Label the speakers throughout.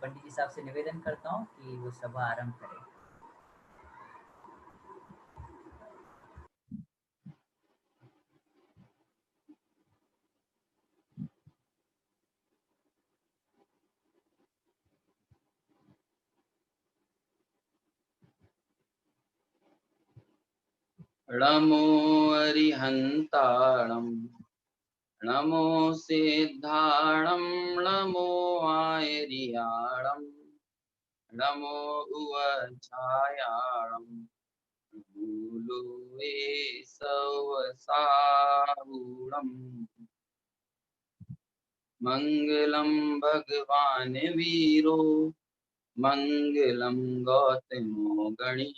Speaker 1: पंडित जी साहब से निवेदन करता हूँ कि वो सभा आरंभ करें।
Speaker 2: नमो अरिहन्ताणं नमो सिद्धाणं नमो आयर्याणं नमो उवच्छायाणं भूलुवे सवसाहुणम् मङ्गलं भगवान् वीरो मङ्गलं गौतमो गणी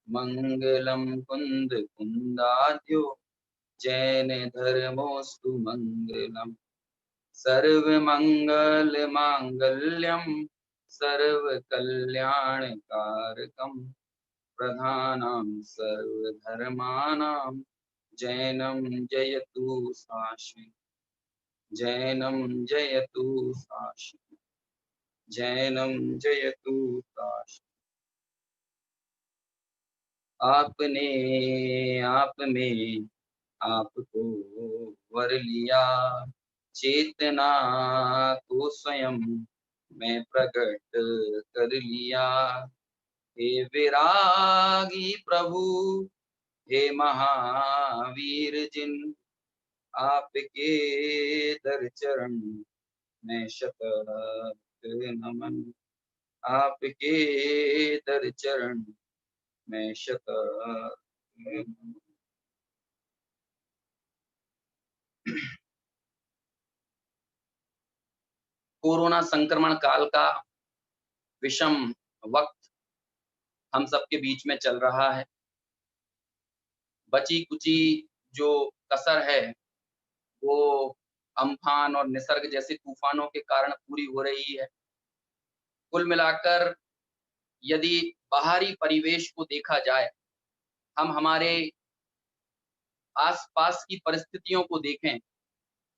Speaker 2: मङ्गलं कुन्द कुन्दाद्यो जैन धर्मोऽस्तु मङ्गलम् सर्वमङ्गल माङ्गल्यं सर्वकल्याणकारकं प्रधानं सर्वधर्माणां जैनं जयतु शाश्वती जैनं जयतु शाश्वती जैनं जयतु शाश्वती। आपने आप में आपको वर लिया चेतना को स्वयं मैं प्रकट कर लिया। हे विरागी प्रभु हे महावीर जिन आपके दर चरण मैं शतत नमन आपके दर चरण मैं शतत नमन। कोरोना संक्रमण काल का विषम वक्त हम सबके बीच में चल रहा है। बची कुची जो कसर है वो अम्फान और निसर्ग जैसे तूफानों के कारण पूरी हो रही है। कुल मिलाकर यदि बाहरी परिवेश को देखा जाए, हम हमारे आसपास की परिस्थितियों को देखें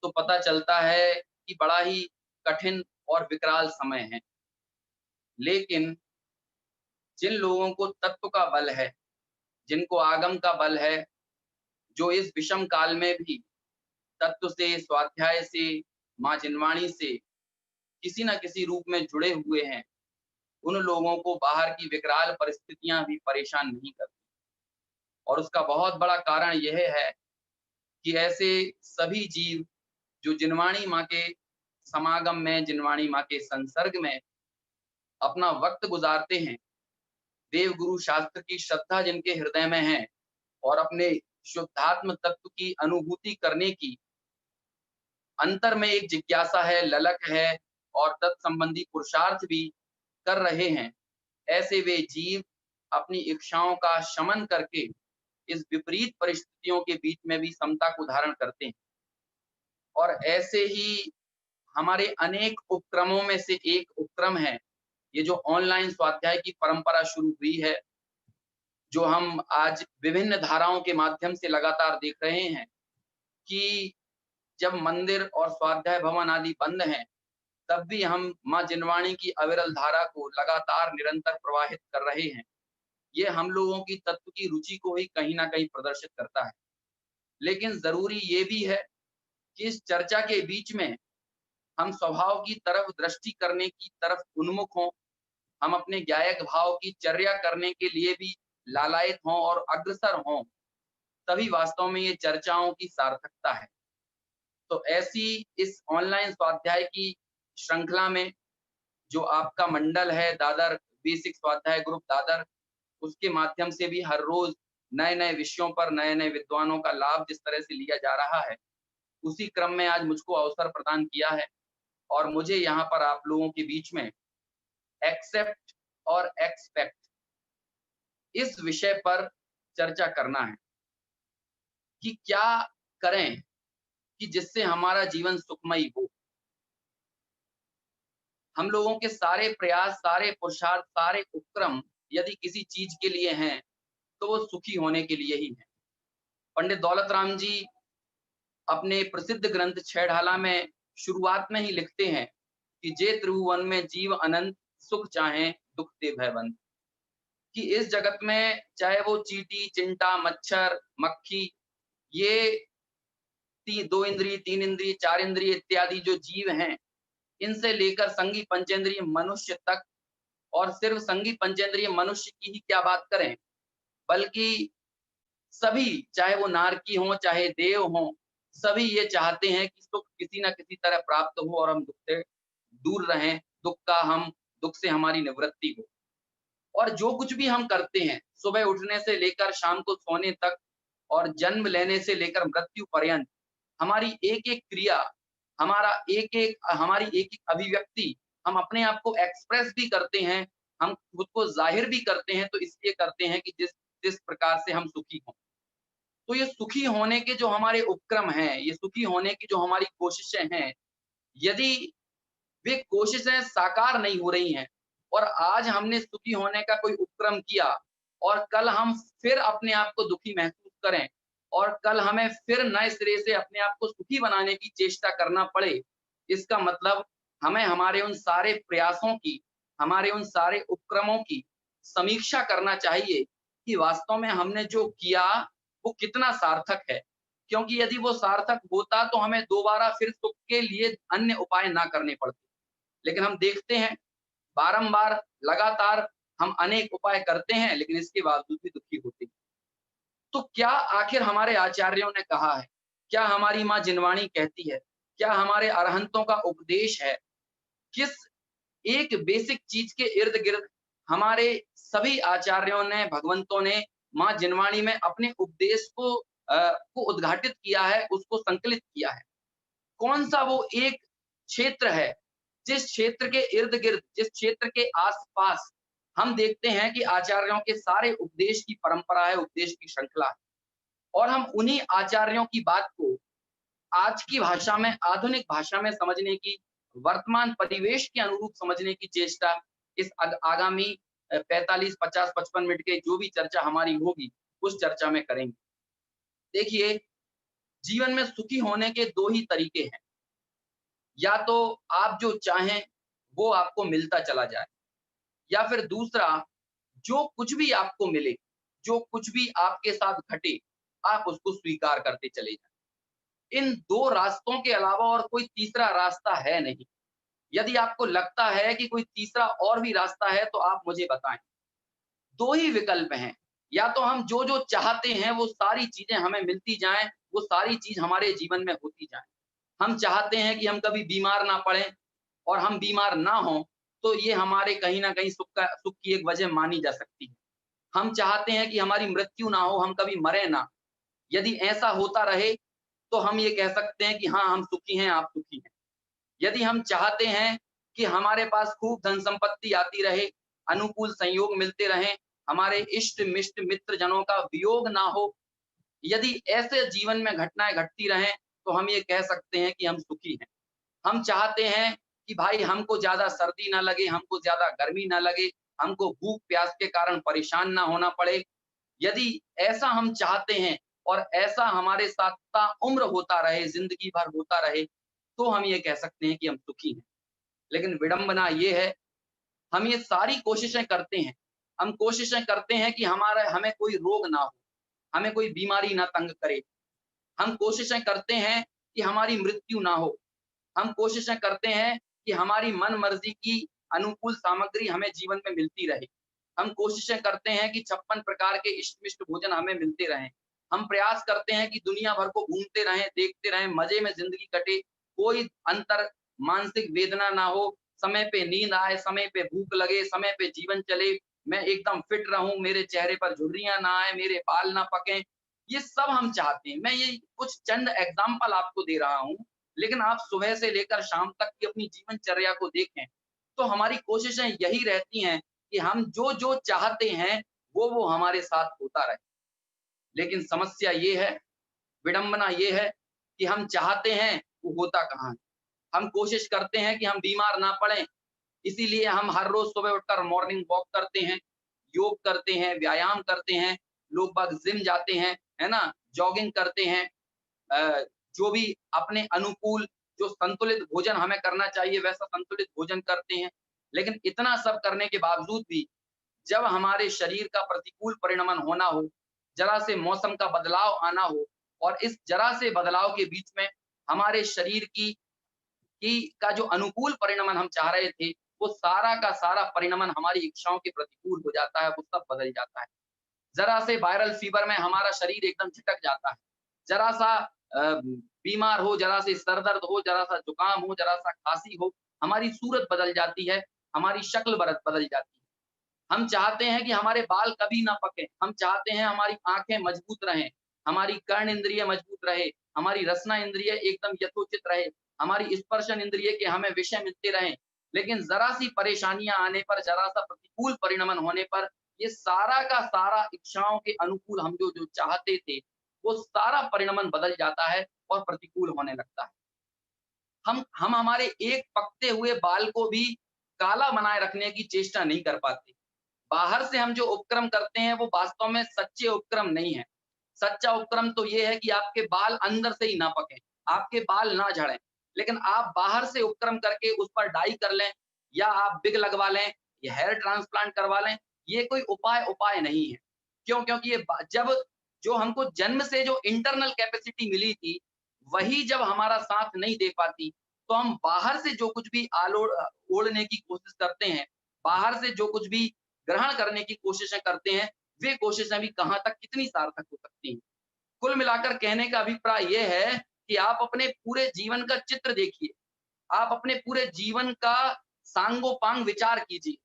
Speaker 2: तो पता चलता है कि बड़ा ही कठिन और विकराल समय है। लेकिन जिन लोगों को तत्व का बल है, जिनको आगम का बल है, जो इस विषम काल में भी तत्व से, स्वाध्याय से, माँ जिनवाणी से किसी न किसी रूप में जुड़े हुए हैं, उन लोगों को बाहर की विकराल परिस्थितियां भी परेशान नहीं करती। और उसका बहुत बड़ा कारण यह है कि ऐसे सभी जीव जो जिनवाणी माँ के समागम में, जिनवाणी माँ के संसर्ग में अपना वक्त गुजारते हैं, देव गुरु शास्त्र की श्रद्धा जिनके हृदय में है और अपने शुद्धात्म तत्व की अनुभूति करने की अंतर में एक जिज्ञासा है, ललक है और तत्संबंधी पुरुषार्थ भी कर रहे हैं, ऐसे वे जीव अपनी इच्छाओं का शमन करके इस विपरीत परिस्थितियों के बीच में भी समता को धारण करते हैं। और ऐसे ही हमारे अनेक उपक्रमों में से एक उपक्रम है ये जो ऑनलाइन स्वाध्याय की परंपरा शुरू हुई है, जो हम आज विभिन्न धाराओं के माध्यम से लगातार देख रहे हैं कि जब मंदिर और स्वाध्याय भवन आदि बंद हैं, तब भी हम माँ जिनवाणी की अविरल धारा को लगातार निरंतर प्रवाहित कर रहे हैं। ये हम लोगों की तत्व की रुचि को ही कहीं ना कहीं प्रदर्शित करता है। लेकिन जरूरी ये भी है कि इस चर्चा के बीच में हम स्वभाव की तरफ दृष्टि करने की तरफ उन्मुख हों, हम अपने गायक भाव की चर्या करने के लिए भी लालायित हों और अग्रसर हों, तभी वास्तव में ये चर्चाओं की सार्थकता है। तो ऐसी इस ऑनलाइन स्वाध्याय की श्रृंखला में जो आपका मंडल है दादर बेसिक स्वाध्याय ग्रुप दादर, उसके माध्यम से भी हर रोज नए नए विषयों पर नए नए विद्वानों का लाभ जिस तरह से लिया जा रहा है, उसी क्रम में आज मुझको अवसर प्रदान किया है और मुझे यहाँ पर आप लोगों के बीच में एक्सेप्ट और एक्सपेक्ट इस विषय पर चर्चा करना है कि क्या करें कि जिससे हमारा जीवन सुखमयी हो। हम लोगों के सारे प्रयास, सारे पुरुषार्थ, सारे उपक्रम यदि किसी चीज के लिए हैं तो वो सुखी होने के लिए ही है। पंडित दौलत राम जी अपने प्रसिद्ध ग्रंथ छह ढाला में शुरुआत में ही लिखते हैं कि जे त्रिभुवन में जीव अनंत, सुख चाहे दुख ते भयबंद। कि इस जगत में चाहे वो चींटी, चिंटा, मच्छर, मक्खी, ये दो इंद्रिय, तीन इंद्रिय, चार इंद्रिय इत्यादि जो जीव हैं, इनसे लेकर संगी पंचेंद्रिय मनुष्य तक, और सिर्फ संगी पंचेंद्रिय मनुष्य की ही क्या बात करें, बल्कि सभी, चाहे वो नारकी हों, चाहे देव हों, सभी ये चाहते हैं कि सुख किसी न किसी तरह प्राप्त हो और हम दुख से दूर रहें, दुख से हमारी निवृत्ति हो। और जो कुछ भी हम करते हैं, सुबह उठने से लेकर शाम को सोने तक और जन्म लेने से लेकर मृत्यु पर्यंत, हमारी एक-एक क्रिया, हमारी एक-एक अभिव्यक्ति, हम अपने आप को एक्सप्रेस भी करते हैं, हम खुद को ज़ाहिर भी करते हैं, तो इसलिए करते हैं कि जिस जिस प्रकार से हम सुखी हों। तो ये सुखी होने के जो हमारे उपक्रम हैं, ये सुखी होने की जो हमारी कोशिशें हैं, यदि वे कोशिशें साकार नहीं हो रही हैं और आज हमने सुखी होने का कोई उपक्रम किया और कल हम फिर अपने आप को दुखी महसूस करें और कल हमें फिर नए सिरे से अपने आप को सुखी बनाने की चेष्टा करना पड़े, इसका मतलब हमें हमारे उन सारे प्रयासों की, हमारे उन सारे उपक्रमों की समीक्षा करना चाहिए कि वास्तव में हमने जो किया वो कितना सार्थक है। क्योंकि यदि वो सार्थक होता तो हमें दोबारा फिर सुख के लिए अन्य उपाय ना करने पड़ते। लेकिन हम देखते हैं बारंबार लगातार हम अनेक उपाय करते हैं, लेकिन इसके बावजूद भी दुखी होते हैं। तो क्या आखिर हमारे आचार्यों ने कहा है? क्या हमारी माँ जिनवाणी कहती है? क्या हमारे अरहंतों का उपदेश है? किस एक बेसिक चीज के इर्द-गिर्द हमारे सभी आचार्यों ने, भगवंतों ने माँ जिनवाणी में अपने उपदेश को उद्घाटित किया है, उसको संकलित किया है। कौन-सा वो एक क्षेत्र है, जिस क्षेत्र के इर्द-गिर्द, जिस क्षेत्र के आस-पास हम देखते हैं कि आचार्यों के सारे उपदेश की परंपरा है, उपदेश की श्रृंखला है और हम उन्हीं आचार्यों की बात को आज की भाषा में, आधुनिक भाषा में समझने की, वर्तमान परिवेश के अनुरूप समझने की चेष्टा इस आगामी 45, 50, 55 मिनट के जो भी चर्चा हमारी होगी, उस चर्चा में करेंगे। देखिए, जीवन में सुखी होने के 2 ही तरीके हैं। या तो आप जो चाहें वो आपको मिलता चला जाए, या फिर दूसरा, जो कुछ भी आपको मिले, जो कुछ भी आपके साथ घटे, आप उसको स्वीकार करते चले जाएं। इन 2 रास्तों के अलावा और कोई तीसरा रास्ता है नहीं। यदि आपको लगता है कि कोई तीसरा और भी रास्ता है तो आप मुझे बताएं। 2 ही विकल्प हैं, या तो हम जो चाहते हैं वो सारी चीजें हमें मिलती जाएं, वो सारी चीज हमारे जीवन में होती जाएं। हम चाहते हैं कि हम कभी बीमार ना पड़ें और हम बीमार ना हों, तो ये हमारे कहीं न कहीं सुख की एक वजह मानी जा सकती है। हम चाहते हैं कि हमारी मृत्यु ना हो, हम कभी मरें ना। यदि ऐसा होता रहे, तो हम ये कह सकते हैं कि हाँ, हम सुखी हैं, आप सुखी हैं। यदि हम चाहते हैं कि हमारे पास खूब धन संपत्ति आती रहे, अनुकूल संयोग मिलते रहें, हमारे इष्ट-मिष्ट मित्रजनों का वियोग ना हो, यदि ऐसे जीवन में घटनाएँ घटती रहें, तो हम ये कह सकते हैं कि हम सुखी हैं। हम चाहते हैं कि भाई हमको ज़्यादा सर्दी ना लगे, हमको ज़्यादा गर्मी ना लगे, हमको भूख-प्यास के कारण परेशान ना होना पड़े। यदि ऐसा हम चाहते हैं और ऐसा हमारे साथ ताउम्र होता रहे, ज़िंदगी भर होता रहे, तो हम ये कह सकते हैं कि हम सुखी हैं। लेकिन विडंबना ये है, हम ये सारी कोशिशें करते हैं। हम कोशिशें करते हैं कि हमें कोई रोग ना हो, हमें कोई बीमारी ना तंग करे। हम कोशिशें करते हैं कि हमारी मृत्यु ना हो। हम कोशिशें करते हैं कि हमारी मन मर्जी की अनुकूल सामग्री हमें जीवन में मिलती रहे। हम कोशिशें करते हैं कि 56 प्रकार के इष्ट-मिष्ट भोजन हमें मिलते रहें। हम प्रयास करते हैं कि दुनिया भर को घूमते रहें, देखते रहें, मज़े में ज़िंदगी कटे, कोई अंतर मानसिक वेदना ना हो, समय पे नींद आए, समय पे भूख लगे, समय पे जीवन चले, मैं एकदम फिट रहूँ, मेरे चेहरे पर झुर्रियाँ ना आएँ, मेरे बाल ना पकें। ये सब हम चाहते हैं। मैं ये कुछ चंद एग्ज़ाम्पल आपको दे रहा हूँ, लेकिन आप सुबह से लेकर शाम तक की अपनी जीवनचर्या को देखें, तो हमारी कोशिशें यही रहती हैं कि हम जो चाहते हैं, वो हमारे साथ होता रहे। लेकिन समस्या ये है, विडंबना ये है कि हम चाहते हैं, वो होता कहाँ है। हम कोशिश करते हैं कि हम बीमार ना पड़ें, इसीलिए हम हर रोज़ सुबह उठकर मॉर्निंग वॉक करते हैं, योग करते हैं, व्यायाम करते हैं, लोग बाग जिम जाते हैं, है ना? जॉगिंग करते हैं, जो भी अपने अनुकूल जो संतुलित भोजन हमें करना चाहिए वैसा संतुलित भोजन करते हैं। लेकिन इतना सब करने के बावजूद भी जब हमारे शरीर का प्रतिकूल परिणमन होना हो, जरा से मौसम का बदलाव आना हो और इस जरा से बदलाव के बीच में हमारे शरीर की का जो अनुकूल परिणमन हम चाह रहे थे, वो सारा का सारा परिणमन हमारी इच्छाओं के प्रतिकूल हो जाता है, वो सब बदल जाता है। ज़रा से वायरल फीवर में हमारा शरीर एकदम झटक जाता है। ज़रा-सा बीमार हो, ज़रा से सर दर्द हो, ज़रा-सा जुकाम हो, ज़रा-सा खाँसी हो, हमारी सूरत बदल जाती है, हमारी शक्ल बदल जाती है। हम चाहते हैं कि हमारे बाल कभी ना पकें, हम चाहते हैं हमारी आँखें मजबूत रहें, हमारी कर्ण इंद्रिय मजबूत रहे, हमारी रसना इंद्रिय एकदम यथोचित रहे, हमारी स्पर्शन इंद्रिय के हमें विषय मिलते रहें। लेकिन ज़रा-सी परेशानियाँ आने पर, ज़रा-सा प्रतिकूल परिणमन होने पर, ये सारा का सारा इच्छाओं के अनुकूल हम जो चाहते थे, वो सारा परिणमन बदल जाता है और प्रतिकूल होने लगता है। हम हमारे एक पकते हुए बाल को भी काला बनाए रखने की चेष्टा नहीं कर पाते। बाहर से हम जो उपक्रम करते हैं वो वास्तव में सच्चे उपक्रम नहीं है। सच्चा उपक्रम तो ये है कि आपके बाल अंदर से ही ना पकें, आपके बाल ना झड़ें। लेकिन आप बाहर से उपक्रम करके उस पर डाई कर लें या आप विग लगवा लें या हेयर ट्रांसप्लांट करवा लें, ये कोई उपाय नहीं है। क्यों? क्योंकि ये जब जो हमको जन्म से जो इंटरनल कैपेसिटी मिली थी, वही जब हमारा साथ नहीं दे पाती, तो हम बाहर से जो कुछ भी ओढ़ने की कोशिश करते हैं, बाहर से जो कुछ भी ग्रहण करने की कोशिशें करते हैं, वे कोशिशें भी कहाँ तक कितनी सार्थक हो सकती हैं। कुल मिलाकर कहने का अभिप्राय ये है कि आप अपने पूरे जीवन का चित्र देखिए, आप अपने पूरे जीवन का सांगोपांग विचार कीजिए।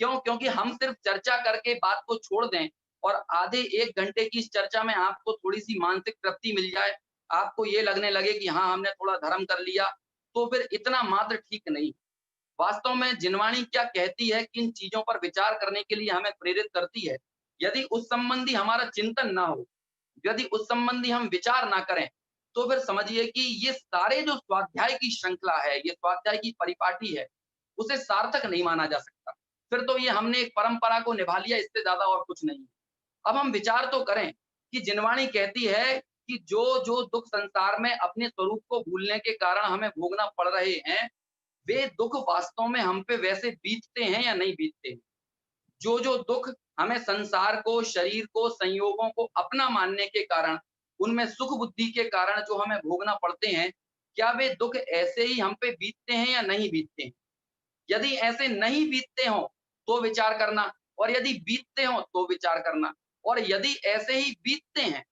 Speaker 2: क्यों? क्योंकि हम सिर्फ चर्चा करके बात को छोड़ दें और आधे 1 घंटे की इस चर्चा में आपको थोड़ी-सी मानसिक तृप्ति मिल जाए, आपको ये लगने लगे कि हाँ, हमने थोड़ा धर्म कर लिया, तो फिर इतना मात्र ठीक नहीं। वास्तव में जिनवाणी क्या कहती है, किन चीज़ों पर विचार करने के लिए हमें प्रेरित करती है, यदि उस संबंधी हमारा चिंतन ना हो, यदि उस संबंधी हम विचार ना करें, तो फिर समझिए कि ये सारे जो स्वाध्याय की श्रृंखला है, ये स्वाध्याय की परिपाटी है, उसे सार्थक नहीं माना जा सकता। फिर तो ये हमने एक परंपरा को निभा लिया, इससे ज़्यादा और कुछ नहीं। अब हम विचार तो करें कि जिनवाणी कहती है कि जो दुःख संसार में अपने स्वरूप को भूलने के कारण हमें भोगना पड़ रहे हैं, वे दुःख वास्तव में हम पे वैसे बीतते हैं या नहीं बीतते हैं। जो दुःख हमें संसार को, शरीर को, संयोगों को अपना मानने के कारण, उनमें सुख बुद्धि के कारण जो हमें भोगना पड़ते हैं, क्या वे दुःख ऐसे ही हम पे बीतते हैं या नहीं बीतते हैं? यदि ऐसे नहीं बीतते हों, तो विचार करना और यदि बीतते हों, तो विचार करना और यदि ऐसे ही बीतते हैं,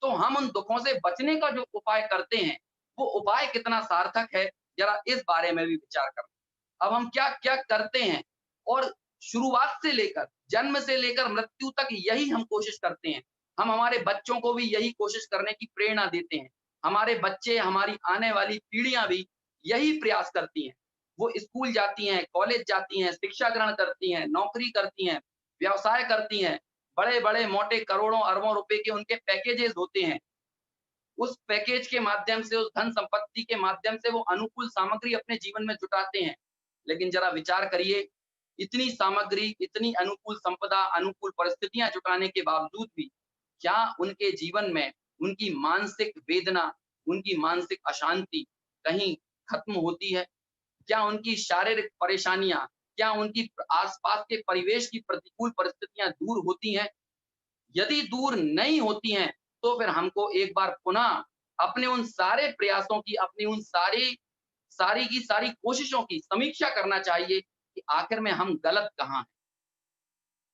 Speaker 2: तो हम उन दुखों से बचने का जो उपाय करते हैं, वो उपाय कितना सार्थक है, ज़रा इस बारे में भी विचार करना। अब हम क्या-क्या करते हैं और शुरुआत से लेकर, जन्म से लेकर मृत्यु तक यही हम कोशिश करते हैं। हम हमारे बच्चों को भी यही कोशिश करने की प्रेरणा देते हैं। हमारे बच्चे, हमारी आने वाली पीढ़ियाँ भी यही प्रयास करती हैं। वो स्कूल जाती हैं, कॉलेज जाती हैं, शिक्षा ग्रहण करती हैं, नौकरी करती हैं, व्यवसाय करती हैं, बड़े-बड़े मोटे करोड़ों अरबों रुपए के उनके पैकेजेज़ होते हैं। उस पैकेज के माध्यम से, उस धन संपत्ति के माध्यम से वो अनुकूल सामग्री अपने जीवन में जुटाते हैं। लेकिन ज़रा विचार करिए, इतनी सामग्री, इतनी अनुकूल संपदा, अनुकूल परिस्थितियाँ जुटाने के बावजूद भी, क्या उनके जीवन में उनकी मानसिक वेदना, उनकी मानसिक अशांति कहीं खत्म होती है? क्या उनकी शारीरिक परेशानियाँ, क्या उनकी आस-पास के परिवेश की प्रतिकूल परिस्थितियाँ दूर होती हैं? यदि दूर नहीं होती हैं, तो फिर हमको एक बार पुनः अपने उन सारे प्रयासों की, अपनी उन सारी सारी की सारी कोशिशों की समीक्षा करना चाहिए कि आखिर में हम गलत कहाँ हैं।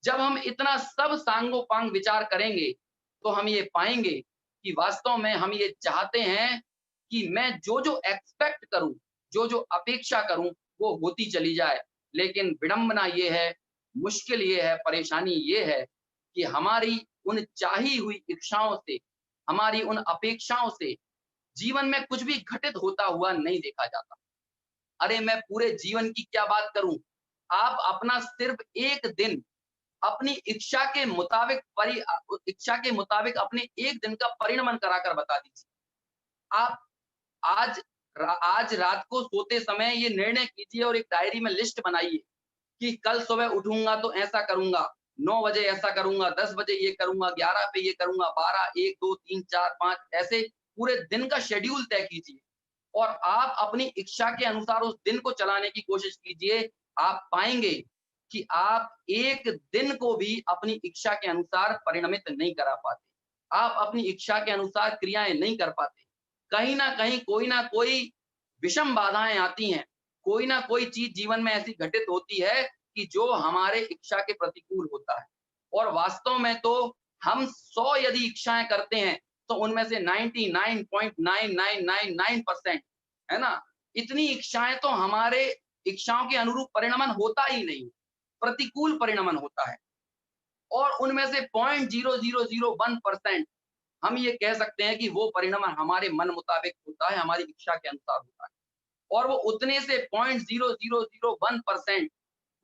Speaker 2: जब हम इतना सब सांगोपांग विचार करेंगे, तो हम ये पाएँगे कि वास्तव में हम ये चाहते हैं कि मैं जो-जो एक्सपेक्ट करूँ, जो-जो अपेक्षा करूँ, वो होती चली जाए। लेकिन विडंबना ये है, मुश्किल ये है, परेशानी ये है कि हमारी उन चाही हुई इच्छाओं से, हमारी उन अपेक्षाओं से जीवन में कुछ भी घटित होता हुआ नहीं देखा जाता। अरे! मैं पूरे जीवन की क्या बात करूँ? आप अपना सिर्फ़ 1 दिन अपनी इच्छा के मुताबिक अपने 1 दिन का परिणमन कराकर बता दीजिए। आप आज आज रात को सोते समय ये निर्णय कीजिए और एक डायरी में लिस्ट बनाइए कि कल सुबह उठूँगा तो ऐसा करूँगा, 9 बजे ऐसा करूँगा, 10 बजे ये करूँगा, 11 पे ये करूँगा, 12, 1, 2, 3, 4, 5 ऐसे पूरे दिन का शेड्यूल तय कीजिए। और आप अपनी इच्छा के अनुसार उस दिन को चलाने की कोशिश कीजिए, आप पाएँगे कि आप एक दिन को भी अपनी इच्छा के अनुसार परिणमित नहीं करा पाते। आप अपनी इच्छा के अनुसार क्रियाएँ नहीं कर पाते। कहीं न कहीं कोई न कोई विषम बाधाएँ आती हैं। कोई न कोई चीज़ जीवन में ऐसी घटित होती है कि जो हमारे इच्छा के प्रतिकूल होता है। और वास्तव में तो हम 100 यदि इच्छाएँ करते हैं, तो उनमें से 99.9999% है ना? इतनी इच्छाएँ तो हमारे इच्छाओं के अनुरूप परिणमन होता ही नहीं, प्रतिकूल परिणमन होता है। और उनमें से 0.0001% हम ये कह सकते हैं कि वो परिणमन हमारे मन मुताबिक होता है, हमारी इच्छा के अनुसार होता है। और वो उतने से 0.0001%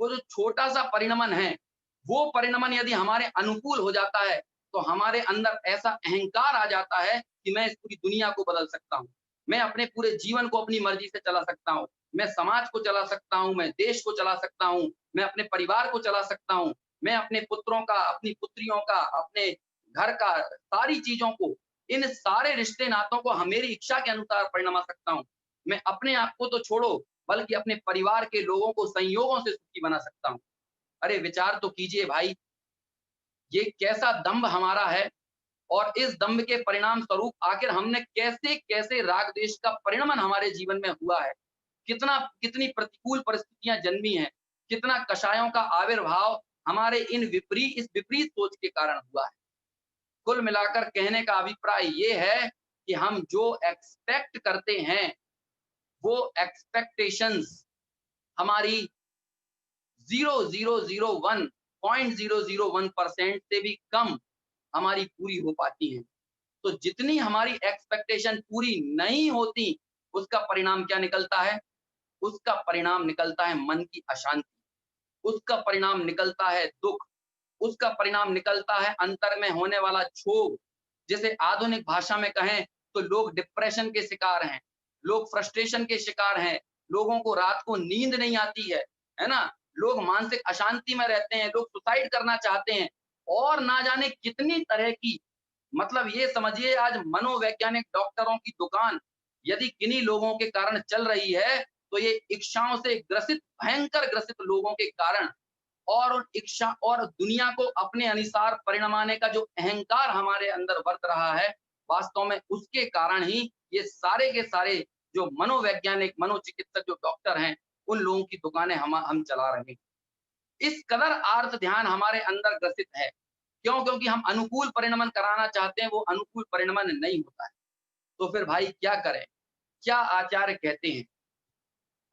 Speaker 2: वो जो छोटा-सा परिणमन है, वो परिणमन यदि हमारे अनुकूल हो जाता है, तो हमारे अंदर ऐसा अहंकार आ जाता है कि मैं इस पूरी दुनिया को बदल सकता हूँ। मैं अपने पूरे जीवन को अपनी मर्ज़ी से चला सकता हूँ। मैं समाज को चला सकता हूँ, मैं देश को चला सकता हूँ, मैं अपने परिवार को चला सकता हूँ, मैं अपने पुत्रों का, अपनी पुत्रियों का, अपने घर का, सारी चीज़ों को, इन सारे रिश्ते-नातों को मेरी इच्छा के अनुसार परिणमा सकता हूँ। मैं अपने आप को तो छोड़ो, बल्कि अपने परिवार के लोगों को संयोगों से सुखी बना सकता हूँ। अरे विचार तो कीजिए भाई, ये कैसा दंभ हमारा है और इस दंभ के परिणाम स्वरूप आखिर हमने कैसे-कैसे राग द्वेष का परिणमन हमारे जीवन में हुआ है। कितनी प्रतिकूल परिस्थितियाँ जन्मी हैं, कितना कषायों का आविर्भाव हमारे इस विपरीत सोच के कारण हुआ है। कुल मिलाकर कहने का अभिप्राय ये है कि हम जो एक्सपेक्ट करते हैं, वो एक्सपेक्टेशंस हमारी 0.001% से भी कम हमारी पूरी हो पाती हैं। तो जितनी हमारी एक्सपेक्टेशन पूरी नहीं होती, उसका परिणाम क्या निकलता है? उसका परिणाम निकलता है मन की अशांति, उसका परिणाम निकलता है दुःख, उसका परिणाम निकलता है अंतर में होने वाला क्षोभ। जिसे आधुनिक भाषा में कहें तो लोग डिप्रेशन के शिकार हैं, लोग फ्रस्ट्रेशन के शिकार हैं, लोगों को रात को नींद नहीं आती है ना? लोग मानसिक अशांति में रहते हैं, लोग सुसाइड करना चाहते हैं और ना जाने कितनी तरह की, मतलब ये समझिए आज मनोवैज्ञानिक डॉक्टरों की दुकान यदि किन्हीं लोगों के कारण चल रही है, तो ये इच्छाओं से ग्रसित, भयंकर ग्रसित लोगों के कारण और उन इच्छा और दुनिया को अपने अनुसार परिणमाने का जो अहंकार हमारे अंदर बरत रहा है, वास्तव में उसके कारण ही ये सारे के सारे जो मनोवैज्ञानिक, मनोचिकित्सक जो डॉक्टर हैं, उन लोगों की दुकानें हम चला रहे हैं। इस कदर आर्त ध्यान हमारे अंदर ग्रसित है। क्यों? क्योंकि हम अनुकूल परिणमन कराना चाहते हैं, वो अनुकूल परिणमन नहीं होता है। तो फिर भाई क्या करें? क्या आचार्य कहते हैं?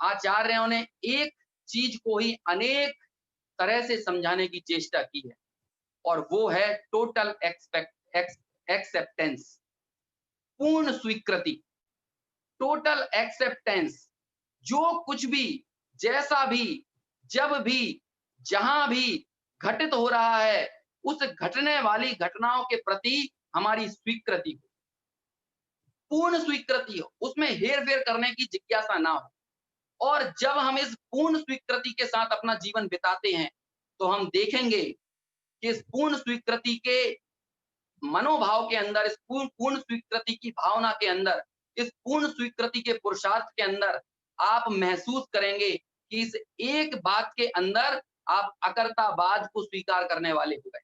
Speaker 2: आचार्यों ने एक चीज़ को ही अनेक तरह से समझाने की चेष्टा की है और वो है टोटल एक्सेप्टेंस, पूर्ण स्वीकृति, टोटल एक्सेप्टेंस। जो कुछ भी, जैसा भी, जब भी, जहां भी घटित हो रहा है, उस घटने वाली घटनाओं के प्रति हमारी स्वीकृति हो, पूर्ण स्वीकृति हो, उसमें हेर-फेर करने की जिज्ञासा ना हो। और जब हम इस पूर्ण स्वीकृति के साथ अपना जीवन बिताते हैं, तो हम देखेंगे कि इस पूर्ण स्वीकृति के मनोभाव के अंदर, इस पूर्ण स्वीकृति की भावना के अंदर, इस पूर्ण स्वीकृति के पुरुषार्थ के अंदर आप महसूस करेंगे कि इस एक बात के अंदर आप अकर्तावाद को स्वीकार करने वाले हो गए।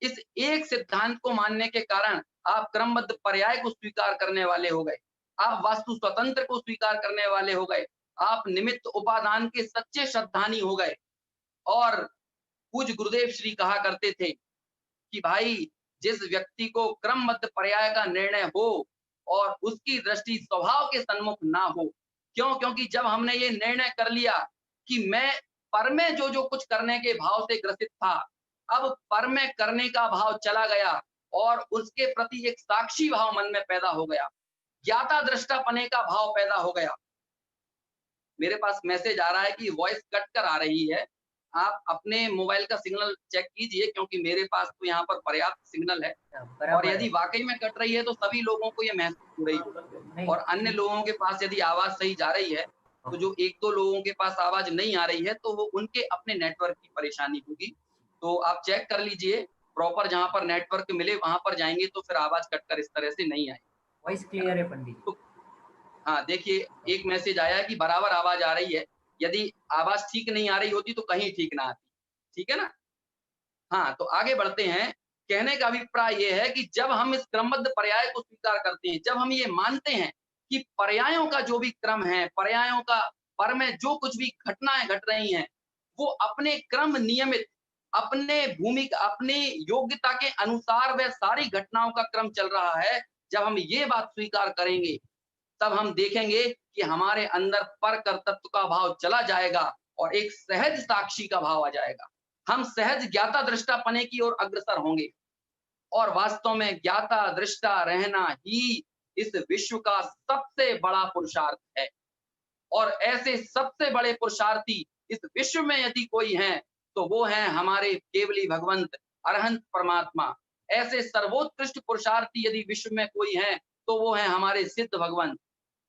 Speaker 2: इस एक सिद्धांत को मानने के कारण आप क्रमबद्ध पर्याय को स्वीकार करने वाले हो गए। आप वास्तु स्वतंत्र को स्वीकार करने वाले हो गए। आप निमित्त उपादान के सच्चे श्रद्धानी हो गए। और पूज्य गुरुदेव श्री कहा करते थे कि भाई जिस व्यक्ति को क्रमबद्ध पर्याय का निर्णय हो और उसकी दृष्टि स्वभाव के सन्मुख ना हो। क्यों? क्योंकि जब हमने ये निर्णय कर लिया कि मैं पर में जो कुछ करने के भाव से ग्रसित था, अब पर में करने का भाव चला गया और उसके प्रति एक साक्षी भाव मन में पैदा हो गया, ज्ञाता दृष्टा पने का भाव पैदा हो गया। मेरे पास मैसेज आ रहा है कि वॉइस कट कर आ रही है। आप अपने मोबाइल का सिग्नल चेक कीजिए क्योंकि मेरे पास तो यहाँ पर पर्याप्त सिग्नल है। और
Speaker 1: बराबर
Speaker 2: यदि
Speaker 1: है।
Speaker 2: वाक़ई में कट रही है तो सभी लोगों को ये महसूस हो रही होगी
Speaker 1: नहीं,
Speaker 2: और अन्य लोगों के पास यदि आवाज़ सही जा रही है, तो जो 1-2 लोगों के पास आवाज़ नहीं आ रही है, तो वो उनके अपने नेटवर्क की परेशानी होगी। तो आप चेक कर लीजिए, प्रॉपर जहाँ पर नेटवर्क मिले वहाँ पर जाएँगे तो फिर आवाज़ कट कर इस तरह से नहीं आएगी।
Speaker 1: वॉइस
Speaker 2: है ना?
Speaker 1: क्लियर है पंडित जी।
Speaker 2: तो हाँ, देखिए एक मैसेज आया है कि बराबर आवाज़ आ रही है। यदि आवाज़ ठीक नहीं आ रही होती तो कहीं ठीक ना आती। ठीक है ना? हाँ, तो आगे बढ़ते हैं। कहने का अभिप्राय ये है कि जब हम इस क्रमबद्ध पर्याय को स्वीकार करते हैं, जब हम ये मानते हैं कि पर्यायों का जो भी क्रम है, पर्यायों का पर में जो कुछ भी घटनाएँ घट रही हैं, वो अपने क्रम नियमित, अपनी योग्यता के अनुसार वह सारी घटनाओं का क्रम चल रहा है। जब हम ये बात स्वीकार करेंगे, तब हम देखेंगे कि हमारे अंदर पर कर्तृत्व का भाव चला जाएगा और एक सहज साक्षी का भाव आ जाएगा। हम सहज ज्ञाता दृष्टापने की ओर अग्रसर होंगे और वास्तव में ज्ञाता दृष्टा रहना ही इस विश्व का सबसे बड़ा पुरुषार्थ है। और ऐसे सबसे बड़े पुरुषार्थी इस विश्व में यदि कोई हैं, तो वो हैं हमारे केवली भगवंत अरहंत परमात्मा। ऐसे सर्वोत्कृष्ट पुरुषार्थी यदि विश्व में कोई हैं, तो वो हैं हमारे सिद्ध भगवंत।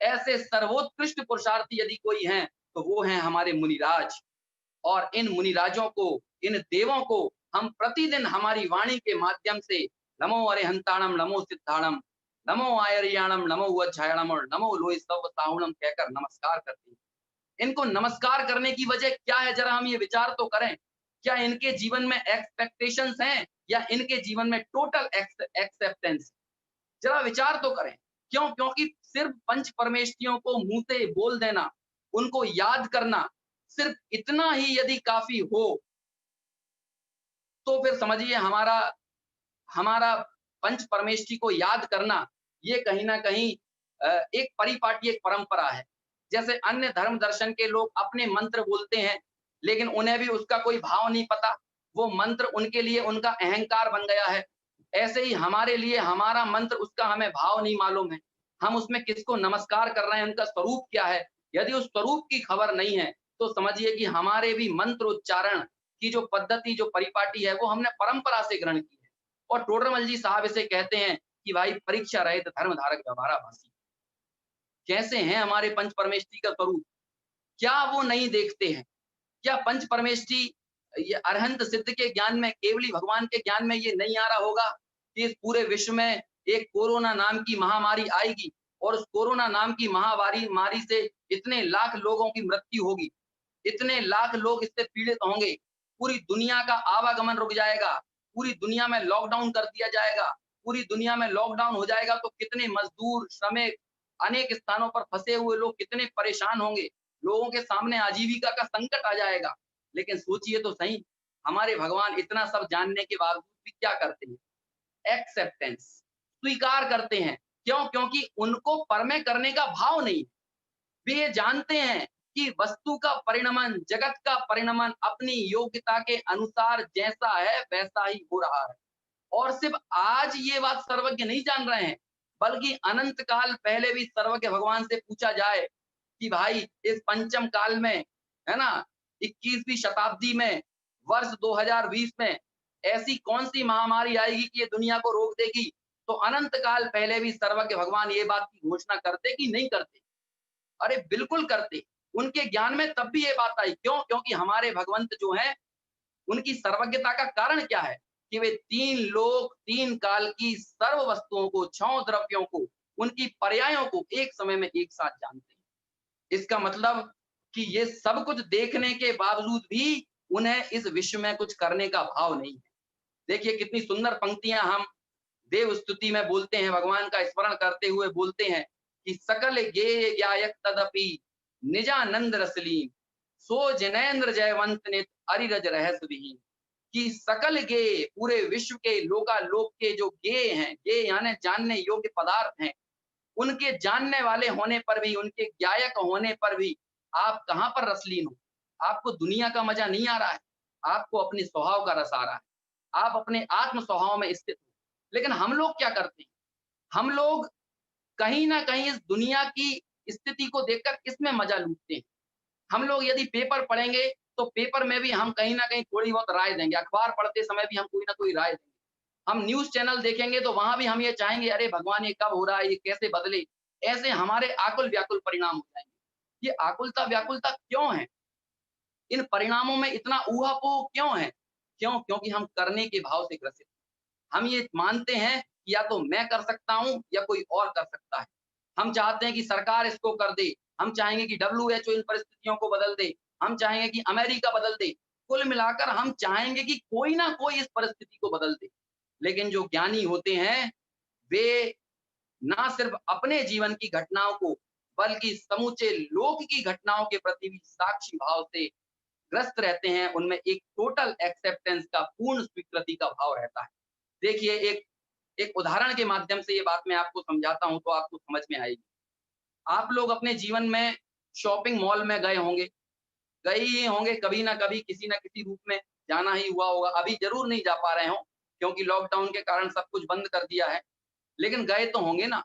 Speaker 2: ऐसे सर्वोत्कृष्ट पुरुषार्थी यदि कोई हैं, तो वो हैं हमारे मुनिराज। और इन मुनिराजों को, इन देवों को हम प्रतिदिन हमारी वाणी के माध्यम से नमो अरिहंताणम, नमो सिद्धाणम, नमो आयर्याणम, नमो वज्झायणम और नमो लोहि सव साहुणम कहकर नमस्कार करते हैं। इनको नमस्कार करने की वजह क्या है, जरा हम ये विचार तो करें। क्या इनके जीवन में एक्सपेक्टेशंस हैं या इनके जीवन में टोटल एक्सेप्टेंस? जरा विचार तो करें। क्यों? क्योंकि सिर्फ पंच परमेष्ठियों को मुंह से बोल देना, उनको याद करना, सिर्फ इतना ही यदि काफी हो, तो फिर समझिए हमारा हमारा पंच परमेष्ठी को याद करना, ये कहीं न कहीं एक परिपाटी, एक परंपरा है। जैसे अन्य धर्म दर्शन के लोग अपने मंत्र बोलते हैं, लेकिन उन्हें भी उसका कोई भाव नहीं पता। वो मंत्र उनके लिए उनका अहंकार बन गया है। ऐसे ही हमारे लिए हमारा मंत्र, उसका हमें भाव नहीं मालूम है। हम उसमें किसको नमस्कार कर रहे हैं, उनका स्वरूप क्या है? यदि उस स्वरूप की खबर नहीं है, तो समझिए कि हमारे भी मंत्र उच्चारण की जो पद्धति, जो परिपाटी है, वो हमने परंपरा से ग्रहण की है। और टोडरमल जी साहब इसे कहते हैं कि भाई परीक्षा रहित धर्म धारक व्यवहारा भासी। कैसे हैं हमारे पंच परमेष्ठी का स्वरूप? क्या वो नहीं देखते हैं? क्या पंच परमेष्ठी ये अरहंत सिद्ध के ज्ञान में, केवली भगवान के ज्ञान में ये नहीं आ रहा होगा कि इस पूरे विश्व में एक कोरोना नाम की महामारी आएगी और उस कोरोना नाम की महामारी से इतने लाख लोगों की मृत्यु होगी, इतने लाख लोग इससे पीड़ित होंगे, पूरी दुनिया का आवागमन रुक जाएगा, पूरी दुनिया में लॉकडाउन कर दिया जाएगा, पूरी दुनिया में लॉकडाउन हो जाएगा तो कितने मजदूर, श्रमिक, अनेक स्थानों पर फंसे हुए लोग कितने परेशान होंगे, लोगों के सामने आजीविका का संकट आ जाएगा। लेकिन सोचिए तो सही, हमारे भगवान इतना सब जानने के बावजूद भी क्या करते हैं? एक्सेप्टेंस, स्वीकार करते हैं। क्यों? क्योंकि उनको परमे करने का भाव नहीं। वे ये जानते हैं कि वस्तु का परिणमन, जगत का परिणमन अपनी योग्यता के अनुसार जैसा है वैसा ही हो रहा है। और सिर्फ आज ये बात सर्वज्ञ नहीं जान रहे हैं, बल्कि अनंत काल पहले भी सर्वज्ञ भगवान से पूछा जाए कि भाई इस पंचम काल में, है ना, 21वीं शताब्दी में, वर्ष 2020 में ऐसी कौन-सी महामारी आएगी कि ये दुनिया को रोक देगी? तो अनंत काल पहले भी सर्वज्ञ भगवान ये बात की घोषणा करते कि नहीं करते? अरे बिल्कुल करते। उनके ज्ञान में तब भी ये बात आई। क्यों? क्योंकि हमारे भगवंत जो हैं, उनकी सर्वज्ञता का कारण क्या है? कि वे 3 लोक, 3 काल की सर्व वस्तुओं को, 6 द्रव्यों को, उनकी पर्यायों को एक समय में एक साथ जानते हैं। इसका मतलब कि ये सब कुछ देखने के बावजूद भी उन्हें इस विश्व में कुछ करने का भाव नहीं है। देखिए कितनी सुंदर पंक्तियाँ हम देव स्तुति में बोलते हैं, भगवान का स्मरण करते हुए बोलते हैं कि सकल गेय ज्ञायक तदपि निजानंद रसलीन, सो जैनेन्द्र जयवंत नित अरिरज रहस विहीन। कि सकल गेय, पूरे विश्व के लोकालोक के जो गेय हैं, गेय यानी जानने योग्य पदार्थ हैं, उनके जानने वाले होने पर भी, उनके ज्ञायक होने पर भी आप कहाँ पर रसलीन हो? आपको दुनिया का मजा नहीं आ रहा है, आपको अपने स्वभाव का रस आ रहा है, आप अपने आत्म स्वभाव में स्थित हो। लेकिन हम लोग क्या करते हैं? हम लोग कहीं न कहीं इस दुनिया की स्थिति को देखकर इसमें मजा लूटते हैं। हम लोग यदि पेपर पढ़ेंगे, तो पेपर में भी हम कहीं न कहीं थोड़ी बहुत राय देंगे, अखबार पढ़ते समय भी हम कोई न कोई राय देंगे। हम न्यूज़ चैनल देखेंगे तो वहाँ भी हम ये चाहेंगे, अरे भगवान ये कब हो रहा है, ये कैसे बदले? ऐसे हमारे आकुल-व्याकुल परिणाम हो जाएँगे। ये आकुलता-व्याकुलता क्यों है? इन परिणामों में इतना ऊहापोह क्यों है? क्यों? क्योंकि हम करने के भाव से ग्रसित हैं। हम ये मानते हैं कि या तो मैं कर सकता हूँ या कोई और कर सकता है। हम चाहते हैं कि सरकार इसको कर दे, हम चाहेंगे कि डब्ल्यूएचओ इन परिस्थितियों को बदल दे, हम चाहेंगे कि अमेरिका बदल दे। कुल मिलाकर हम चाहेंगे कि कोई ना कोई इस परिस्थिति को बदल दे। लेकिन जो ज्ञानी होते हैं, वे ना सिर्फ अपने जीवन की घटनाओं को, बल्कि समूचे लोक की घटनाओं के प्रति भी साक्षी भाव से ग्रस्त रहते हैं। उनमें एक टोटल एक्सेप्टेंस का, पूर्ण स्वीकृति का भाव रहता है। देखिए, एक एक उदाहरण के माध्यम से ये बात मैं आपको समझाता हूँ तो आपको समझ में आएगी। आप लोग अपने जीवन में शॉपिंग मॉल में गए ही होंगे कभी ना कभी, किसी न किसी रूप में जाना ही हुआ होगा। अभी ज़रूर नहीं जा पा रहे हों, क्योंकि लॉकडाउन के कारण सब कुछ बंद कर दिया है, लेकिन गए तो होंगे ना।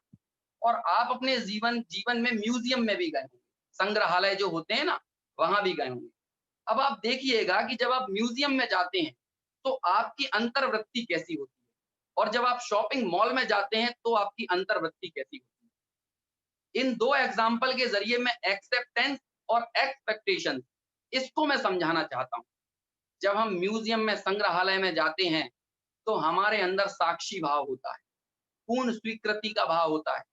Speaker 2: और आप अपने जीवन जीवन में म्यूज़ियम में भी गए होंगे, संग्रहालय जो होते हैं ना, वहाँ भी गए होंगे। अब आप देखिएगा कि जब आप म्यूज़ियम में जाते हैं, तो आपकी अंतर्वृत्ति कैसी होती है? और जब आप शॉपिंग मॉल में जाते हैं, तो आपकी अंतर्वृत्ति कैसी होती है? इन 2 एग्ज़ाम्पल के ज़रिए मैं एक्सेप्टेंस और एक्सपेक्टेशन, इसको मैं समझाना चाहता हूँ। जब हम म्यूज़ियम में, संग्रहालय में जाते हैं, तो हमारे अंदर साक्षी भाव होता है, पूर्ण स्वीकृति का भाव होता है।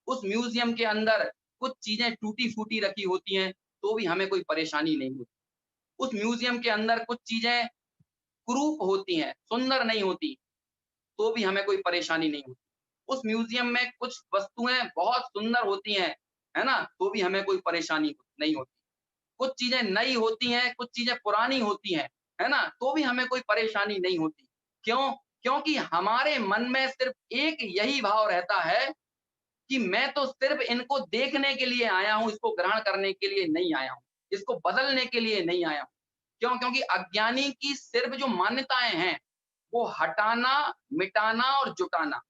Speaker 2: उस म्यूज़ियम के अंदर कुछ चीज़ें टूटी-फूटी रखी होती हैं, तो भी हमें कोई परेशानी नहीं होती। उस म्यूज़ियम के अंदर कुछ चीज़ें कुरूप होती हैं, सुंदर नहीं होती, तो भी हमें कोई परेशानी नहीं होती। उस म्यूज़ियम में कुछ वस्तुएँ बहुत सुंदर होती हैं, है ना? तो भी हमें कोई परेशानी नहीं होती। कुछ चीज़ें नई होती हैं, कुछ चीज़ें पुरानी होती हैं, है ना? तो भी हमें कोई परेशानी नहीं होती। क्यों? क्योंकि हमारे मन में सिर्फ़ एक यही भाव रहता है कि मैं तो सिर्फ़ इनको देखने के लिए आया हूँ, इसको ग्रहण करने के लिए नहीं आया हूँ, इसको बदलने के लिए नहीं आया हूँ। क्यों? क्योंकि अज्ञानी की सिर्फ़ जो मान्यताएँ हैं, वो हटाना, मिटाना और जुटाना,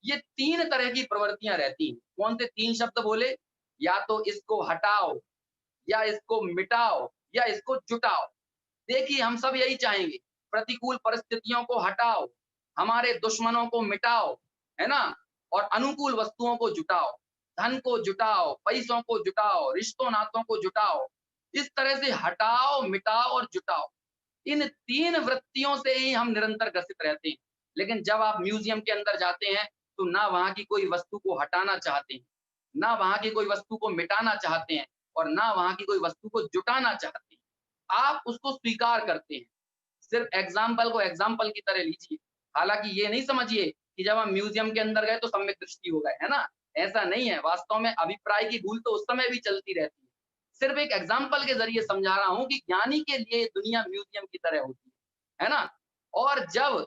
Speaker 2: ये 3 तरह की प्रवृत्तियाँ रहती हैं। कौन से 3 शब्द बोले? या तो इसको हटाओ, या इसको मिटाओ, या इसको जुटाओ। देखिए, हम सब यही चाहेंगे, प्रतिकूल परिस्थितियों को हटाओ, हमारे दुश्मनों को मिटाओ, है ना? और अनुकूल वस्तुओं को जुटाओ, धन को जुटाओ, पैसों को जुटाओ, रिश्तों-नातों को जुटाओ। इस तरह से हटाओ, मिटाओ और जुटाओ। इन 3 वृत्तियों से ही हम निरंतर ग्रसित रहते हैं। लेकिन जब आप म्यूज़ियम के अंदर जाते हैं, तो ना वहाँ की कोई वस्तु को हटाना चाहते हैं, ना वहाँ की कोई वस्तु को मिटाना चाहते हैं और ना वहाँ की कोई वस्तु को जुटाना चाहते हैं। आप उसको स्वीकार करते हैं। सिर्फ़ एग्ज़ाम्पल को एग्ज़ाम्पल की तरह लीजिए। हालाँकि ये नहीं समझिए कि जब हम म्यूज़ियम के अंदर गए तो सम्यक दृष्टि हो गए, है ना? ऐसा नहीं है। वास्तव में अभिप्राय की भूल तो उस समय भी चलती रहती है। सिर्फ़ एक एग्ज़ाम्पल के ज़रिए समझा रहा हूँ कि ज्ञानी के लिए दुनिया म्यूज़ियम की तरह होती है ना? और जब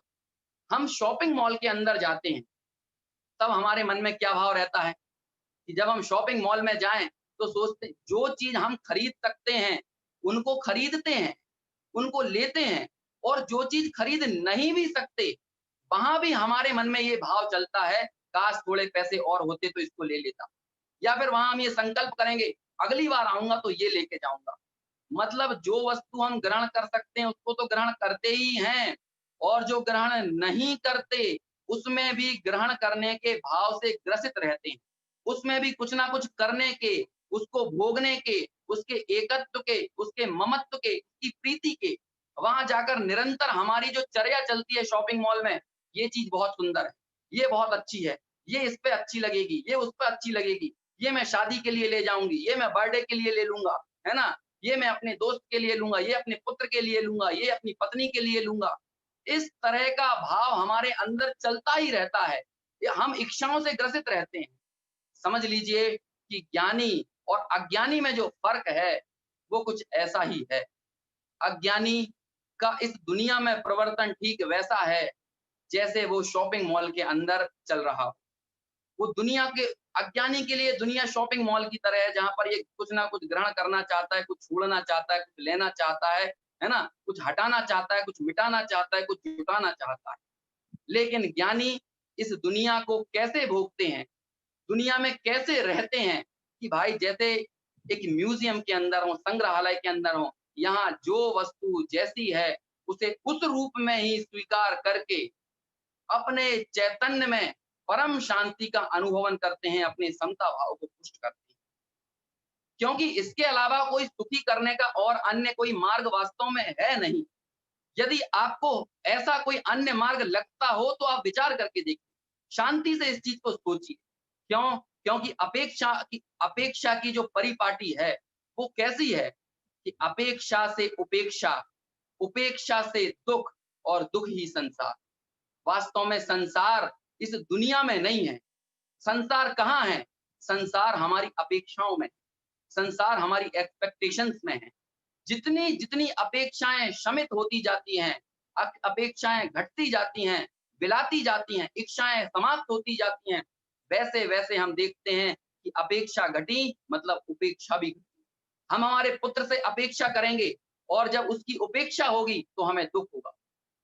Speaker 2: हम शॉपिंग मॉल के अंदर जाते हैं, तब हमारे मन में क्या भाव रहता है कि जब हम शॉपिंग मॉल में जाएँ, तो सोचते हैं जो चीज़ हम खरीद सकते हैं, उनको खरीदते हैं, उनको लेते हैं और जो चीज़ खरीद नहीं भी सकते, वहाँ भी हमारे मन में ये भाव चलता है, काश थोड़े पैसे और होते तो इसको ले लेता। या फिर वहाँ हम ये संकल्प करेंगे, अगली बार आऊँगा तो ये लेके जाऊँगा। मतलब जो वस्तु हम ग्रहण कर सकते हैं, उसको तो ग्रहण करते ही हैं और जो ग्रहण नहीं करते, उसमें भी ग्रहण करने के भाव से ग्रसित रहते हैं। उसमें भी कुछ ना कुछ करने के, उसको भोगने के, उसके एकत्व के, उसके ममत्व के, उसकी प्रीति के, वहाँ जाकर निरंतर हमारी जो चर्या चलती है शॉपिंग मॉल में, ये चीज़ बहुत सुंदर है, ये बहुत अच्छी है, ये इस पे अच्छी लगेगी, ये उस पे अच्छी लगेगी, ये मैं शादी के लिए ले जाऊँगी, ये मैं बर्थडे के लिए ले लूँगा, है ना? ये मैं अपने दोस्त के लिए लूँगा, ये अपने पुत्र के लिए लूँगा, ये अपनी पत्नी के लिए लूँगा। इस तरह का भाव हमारे अंदर चलता ही रहता है। ये हम इच्छाओं से ग्रसित रहते हैं। समझ लीजिए कि ज्ञानी और अज्ञानी में जो फ़र्क है, वो कुछ ऐसा ही है। अज्ञानी का इस दुनिया में प्रवर्तन ठीक वैसा है, जैसे वो शॉपिंग मॉल के अंदर चल रहा हो। वो दुनिया के अज्ञानी के लिए दुनिया शॉपिंग मॉल की तरह है, जहाँ पर ये कुछ ना कुछ ग्रहण करना चाहता है, कुछ छोड़ना चाहता है, कुछ लेना चाहता है ना? कुछ हटाना चाहता है, कुछ मिटाना चाहता है, कुछ जुटाना चाहता है। लेकिन ज्ञानी इस दुनिया को कैसे भोगते हैं, दुनिया में कैसे रहते हैं कि भाई जैसे एक म्यूज़ियम के अंदर हो, संग्रहालय के अंदर हो, यहाँ जो वस्तु जैसी है, उसे उस रूप में ही स्वीकार करके अपने चैतन्य में परम शांति का अनुभवन करते हैं, अपने समता भाव को पुष्ट करते हैं। क्योंकि इसके अलावा कोई सुखी करने का और अन्य कोई मार्ग वास्तव में है नहीं। यदि आपको ऐसा कोई अन्य मार्ग लगता हो तो आप विचार करके देखिए। शांति से इस चीज़ को सोचिए। क्यों? क्योंकि अपेक्षा की जो परिपाटी है वो कैसी है कि अपेक्षा से उपेक्षा, उपेक्षा से दुख और दुख ही संसार। वास्तव में संसार इस दुनिया में नहीं है। संसार कहाँ है? संसार हमारी अपेक्षाओं में, संसार हमारी एक्सपेक्टेशंस में है। जितनी जितनी अपेक्षाएं शमित होती जाती हैं, अपेक्षाएं घटती जाती हैं, बिलाती जाती हैं, इच्छाएं समाप्त होती जाती हैं, वैसे वैसे हम देखते हैं कि अपेक्षा घटी मतलब उपेक्षा भी घटी। हम हमारे पुत्र से अपेक्षा करेंगे और जब उसकी उपेक्षा होगी तो हमें दुख होगा।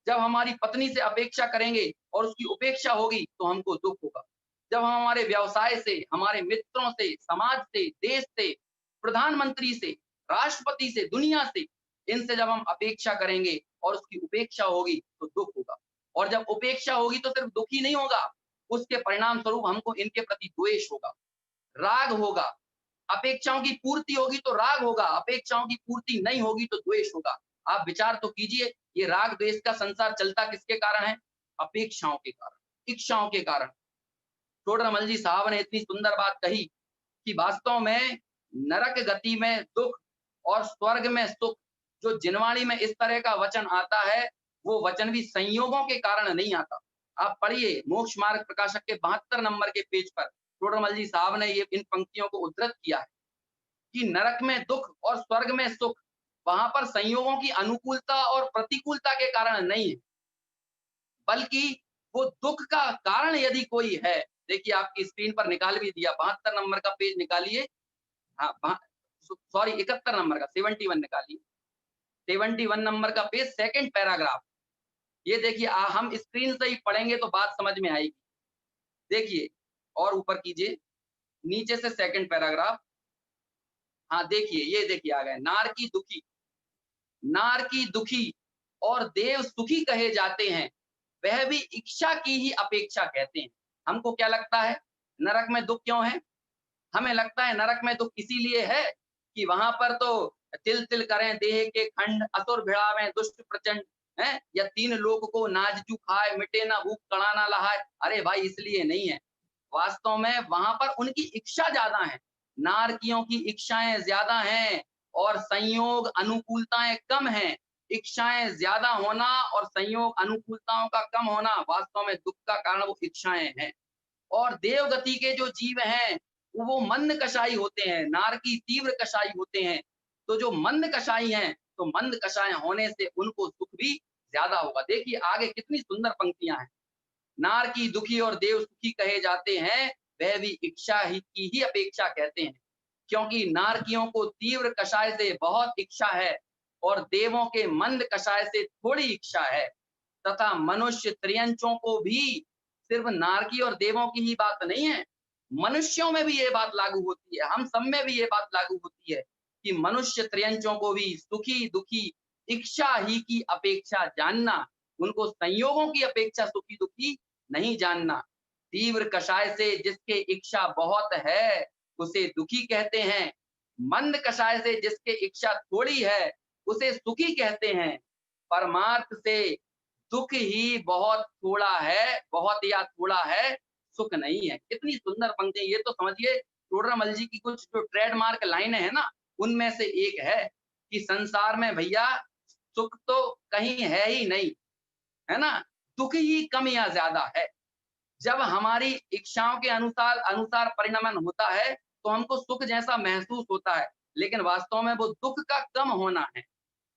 Speaker 2: जब हमारी पत्नी से अपेक्षा करेंगे और उसकी उपेक्षा होगी तो हमको दुख होगा। जब हम हमारे व्यवसाय से, हमारे मित्रों से, समाज से, देश से, प्रधानमंत्री से, राष्ट्रपति से, दुनिया से, इनसे जब हम अपेक्षा करेंगे और उसकी उपेक्षा होगी तो दुख होगा। और जब उपेक्षा होगी तो सिर्फ दुख ही नहीं होगा, उसके परिणाम स्वरूप हमको इनके प्रति द्वेष होगा, राग होगा। अपेक्षाओं की पूर्ति होगी तो राग होगा, अपेक्षाओं की पूर्ति नहीं होगी तो द्वेष होगा। आप विचार तो कीजिए, ये राग द्वेष का संसार चलता किसके कारण है? अपेक्षाओं के कारण, इच्छाओं के कारण। टोडरमल जी साहब ने इतनी सुंदर बात कही कि वास्तव में नरक गति में दुख और स्वर्ग में सुख, जो जिनवाणी में इस तरह का वचन आता है, वो वचन भी संयोगों के कारण नहीं आता। आप पढ़िए मोक्ष मार्ग प्रकाशक के 72 नंबर के पेज पर टोडरमल जी साहब ने ये इन पंक्तियों को उद्धृत किया है कि नरक में दुख और स्वर्ग में सुख, वहां पर संयोगों की अनुकूलता और प्रतिकूलता के कारण नहीं है, बल्कि वो दुख का कारण यदि कोई है, देखिए आपकी स्क्रीन पर निकाल भी दिया, 72 नंबर का पेज निकालिए। हाँ, सॉरी 71 नंबर का, 71 निकालिए। 71 नंबर का पेज, सेकंड पैराग्राफ। ये देखिए, हम स्क्रीन से ही पढ़ेंगे तो बात समझ में आएगी। देखिए और ऊपर कीजिए, नीचे से सेकंड पैराग्राफ। हाँ देखिए, ये देखिए आ गए, नारकी दुखी, नारकी दुखी और देव सुखी कहे जाते हैं, वह भी इच्छा की ही अपेक्षा कहते हैं। हमको क्या लगता है नरक में दुख क्यों है? हमें लगता है नरक में दुख इसीलिए है कि वहां पर तो तिल तिल करें देह के खंड, असुर भिड़ावें दुष्ट प्रचंड है, या तीन लोक को नाजजू खाए, मिटे ना भूख कड़ा ना लहाए। अरे भाई, इसलिए नहीं है। वास्तव में वहां पर उनकी इच्छा ज्यादा है, नारकियों की इच्छाएं ज्यादा हैं और संयोग अनुकूलताएं कम हैं। इच्छाएं ज्यादा होना और संयोग अनुकूलताओं का कम होना वास्तव में दुख का कारण वो इच्छाएं हैं। और देवगति के जो जीव हैं वो मंद कषाई होते हैं, नारकी तीव्र कषाई होते हैं। तो जो मंद कषाई हैं, तो मंद कषाय होने से उनको सुख भी ज्यादा होगा। देखिए आगे कितनी सुंदर पंक्तियां हैं, नारकी दुखी और देव सुखी कहे जाते हैं, वह भी इच्छा ही की ही अपेक्षा कहते हैं, क्योंकि नारकियों को तीव्र कषाय से बहुत इच्छा है और देवों के मंद कषाय से थोड़ी इच्छा है। तथा मनुष्य त्रियंचों को भी, सिर्फ नारकी और देवों की ही बात नहीं है, मनुष्यों में भी ये बात लागू होती है, हम सब में भी ये बात लागू होती है कि मनुष्य त्रियंचों को भी सुखी दुखी इच्छा ही की अपेक्षा जानना, उनको संयोगों की अपेक्षा सुखी दुखी नहीं जानना। तीव्र कषाय से जिसके इच्छा बहुत है उसे दुखी कहते हैं, मंद कषाय से जिसके इच्छा थोड़ी है उसे सुखी कहते हैं। परमार्थ से दुख ही बहुत थोड़ा है, बहुत या थोड़ा है, सुख नहीं है। कितनी सुंदर पंक्ति, ये तो समझिए टोडरमल जी की कुछ जो ट्रेडमार्क लाइनें हैं ना, उनमें से एक है कि संसार में भैया सुख तो कहीं है ही नहीं, है ना? दुख ही कम या ज्यादा है। जब हमारी इच्छाओं के अनुसार अनुसार परिणमन होता है, तो हमको सुख जैसा महसूस होता है, लेकिन वास्तव में वो दुख का कम होना है।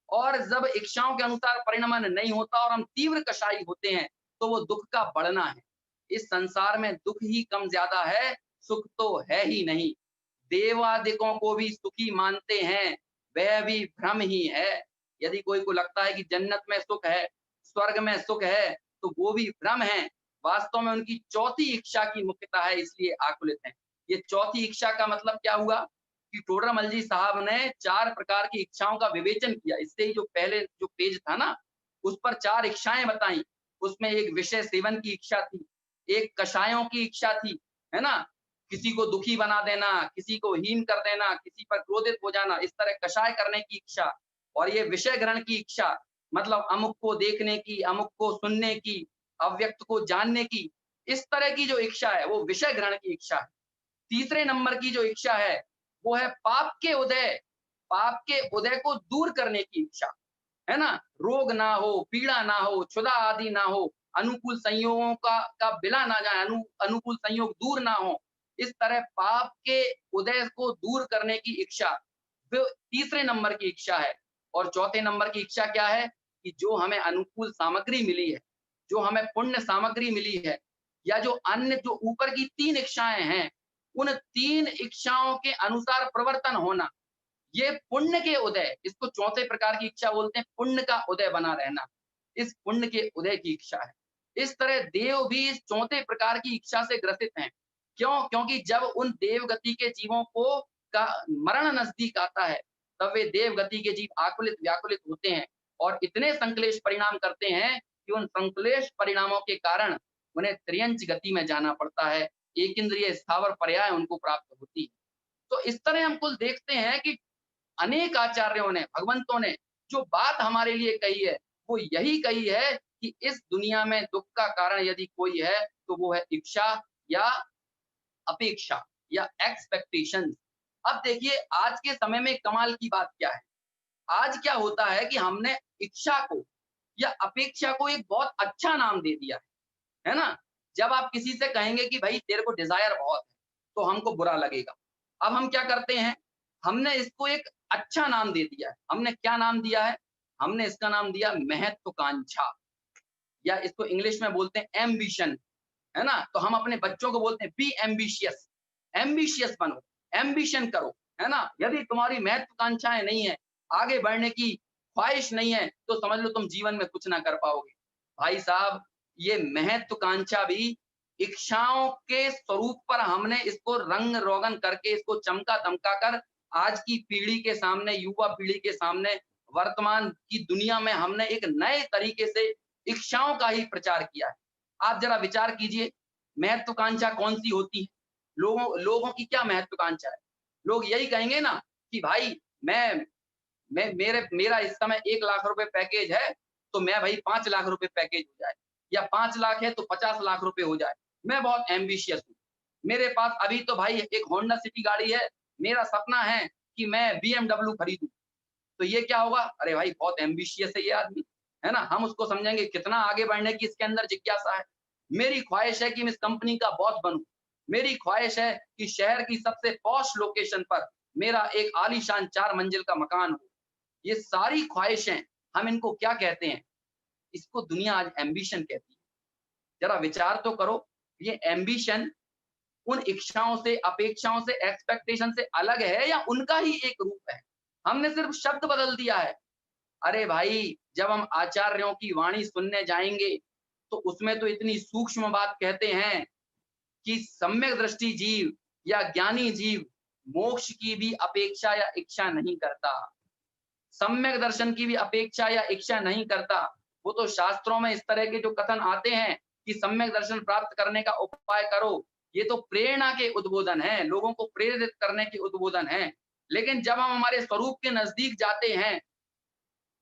Speaker 2: और जब इच्छाओं के अनुसार परिणमन नहीं होता और हम तीव्र कषाई होते हैं, तो वो दुख का बढ़ना है। इस संसार में दुख ही कम ज्यादा है, सुख तो है ही नहीं। देवादिकों को भी सुखी मानते हैं, वह भी भ्रम ही है। यदि कोई को लगता है कि जन्नत में सुख है, स्वर्ग में सुख है, तो वो भी भ्रम है। वास्तव में उनकी चौथी इच्छा की मुख्यता है, इसलिए आकुलित हैं। ये चौथी इच्छा का मतलब क्या हुआ कि टोडरमल जी साहब ने 4 प्रकार की इच्छाओं का विवेचन किया। इससे ही जो पहले जो पेज था ना, उस पर 4 इच्छाएं बताई। उसमें एक विषय सेवन की इच्छा थी, एक कषायों की इच्छा थी, है ना? किसी को दुखी बना देना, किसी को हीन कर देना, किसी पर क्रोधित हो जाना, इस तरह कषाय करने की इच्छा। और ये विषय ग्रहण की इच्छा, मतलब अमुक को देखने की, अमुक को सुनने की, अव्यक्त को जानने की, इस तरह की जो इच्छा है वो विषय ग्रहण की इच्छा है। तीसरे नंबर की जो इच्छा है वो है पाप के उदय को दूर करने की इच्छा, है ना? रोग ना हो, पीड़ा ना हो, क्षुधा आदि ना हो, अनुकूल संयोगों का बिला ना जाए, अनुकूल संयोग दूर ना हो। इस तरह पाप के उदय को दूर करने की इच्छा, वो तीसरे नंबर की इच्छा है। और चौथे नंबर की इच्छा क्या है कि जो हमें अनुकूल सामग्री मिली है, जो हमें पुण्य सामग्री मिली है, या जो अन्य जो ऊपर की 3 इच्छाएँ हैं, उन 3 इच्छाओं के अनुसार प्रवर्तन होना। ये पुण्य के उदय, इसको चौथे प्रकार की इच्छा बोलते हैं, पुण्य का उदय बना रहना। इस पुण्य के उदय की इच्छा है। इस तरह देव भी इस चौथे प्रकार की इच्छा से ग्रसित हैं। क्यों? क्योंकि जब उन देव गति के जीवों को का मरण नज़दीक आता है, तब वे देव गति के जीव आकुलित व्याकुलित होते हैं और इतने संक्लेश परिणाम करते हैं कि उन संक्लेश परिणामों के कारण उन्हें त्रियंच गति में जाना पड़ता है। एकेंद्रिय स्थावर पर्याय उनको प्राप्त होती है। तो इस तरह हम कुल देखते हैं कि अनेक आचार्यों ने, भगवंतों ने जो बात हमारे लिए कही है, वो यही कही है कि इस दुनिया में दुःख का कारण यदि कोई है, तो वो है इच्छा या अपेक्षा या एक्सपेक्टेशंस। अब देखिए आज के समय में कमाल की बात क्या है? आज क्या होता है कि हमने इच्छा को या अपेक्षा को एक बहुत अच्छा नाम दे दिया है ना? जब आप किसी से कहेंगे कि भाई तेरे को डिज़ायर बहुत है, तो हमको बुरा लगेगा। अब हम क्या करते हैं? हमने इसको एक अच्छा नाम दे दिया है। हमने क्या नाम दिया है? हमने इसका नाम दिया महत्वाकांक्षा, या इसको इंग्लिश में बोलते हैं एम्बिशन, है ना? तो हम अपने बच्चों को बोलते हैं बी एम्बिशियस, एम्बिशियस बनो, एम्बिशन करो, है ना? यदि तुम्हारी महत्वाकांक्षाएँ नहीं है, आगे बढ़ने की ख्वाहिश नहीं है, तो समझ लो तुम जीवन में कुछ ना कर पाओगे। भाई साहब, ये महत्वाकांक्षा भी इच्छाओं के स्वरूप पर हमने इसको रंग-रोगन करके, इसको चमका-धमका कर आज की पीढ़ी के सामने, युवा पीढ़ी के सामने, वर्तमान की दुनिया में हमने एक नए तरीके से इच्छाओं का ही प्रचार किया है। आप ज़रा विचार कीजिए, महत्वाकांक्षा कौन-सी होती है? लोगों लोगों की क्या महत्वाकांक्षा है? लोग यही कहेंगे ना कि भाई मैं मेरा इस समय 1 लाख रुपए पैकेज है, तो मैं भई 5 लाख रुपए पैकेज हो जाए, या 5 लाख है तो 50 लाख रुपए हो जाए। मैं बहुत एम्बिशियस हूँ। मेरे पास अभी तो भाई एक होंडा सिटी गाड़ी है, मेरा सपना है कि मैं बीएमडब्ल्यू खरीदूँ। तो ये क्या होगा? अरे भाई बहुत एम्बिशियस है ये आदमी, है ना? हम उसको समझेंगे कितना आगे बढ़ने की इसके अंदर जिज्ञासा है। मेरी ख्वाहिश है कि मैं इस कंपनी का बॉस बनूँ। मेरी ख्वाहिश है कि शहर की सबसे पॉश लोकेशन पर मेरा एक आलीशान 4 मंजिल का मकान हो। ये सारी ख्वाहिशें, हम इनको क्या कहते हैं? इसको दुनिया आज एम्बिशन कहती है। ज़रा विचार तो करो, ये एम्बिशन उन इच्छाओं से, अपेक्षाओं से, एक्सपेक्टेशन से अलग है या उनका ही एक रूप है? हमने सिर्फ शब्द बदल दिया है। अरे भाई, जब हम आचार्यों की वाणी सुनने जाएँगे, तो उसमें तो इतनी सूक्ष्म बात कहते हैं कि सम्यक दृष्टि जीव या ज्ञानी जीव मोक्ष की भी अपेक्षा या इच्छा नहीं करता। सम्यक दर्शन की भी अपेक्षा या इच्छा नहीं करता। वो तो शास्त्रों में इस तरह के जो कथन आते हैं कि सम्यक दर्शन प्राप्त करने का उपाय करो, ये तो प्रेरणा के उद्बोधन हैं, लोगों को प्रेरित करने के उद्बोधन हैं। लेकिन जब हम हमारे स्वरूप के नज़दीक जाते हैं,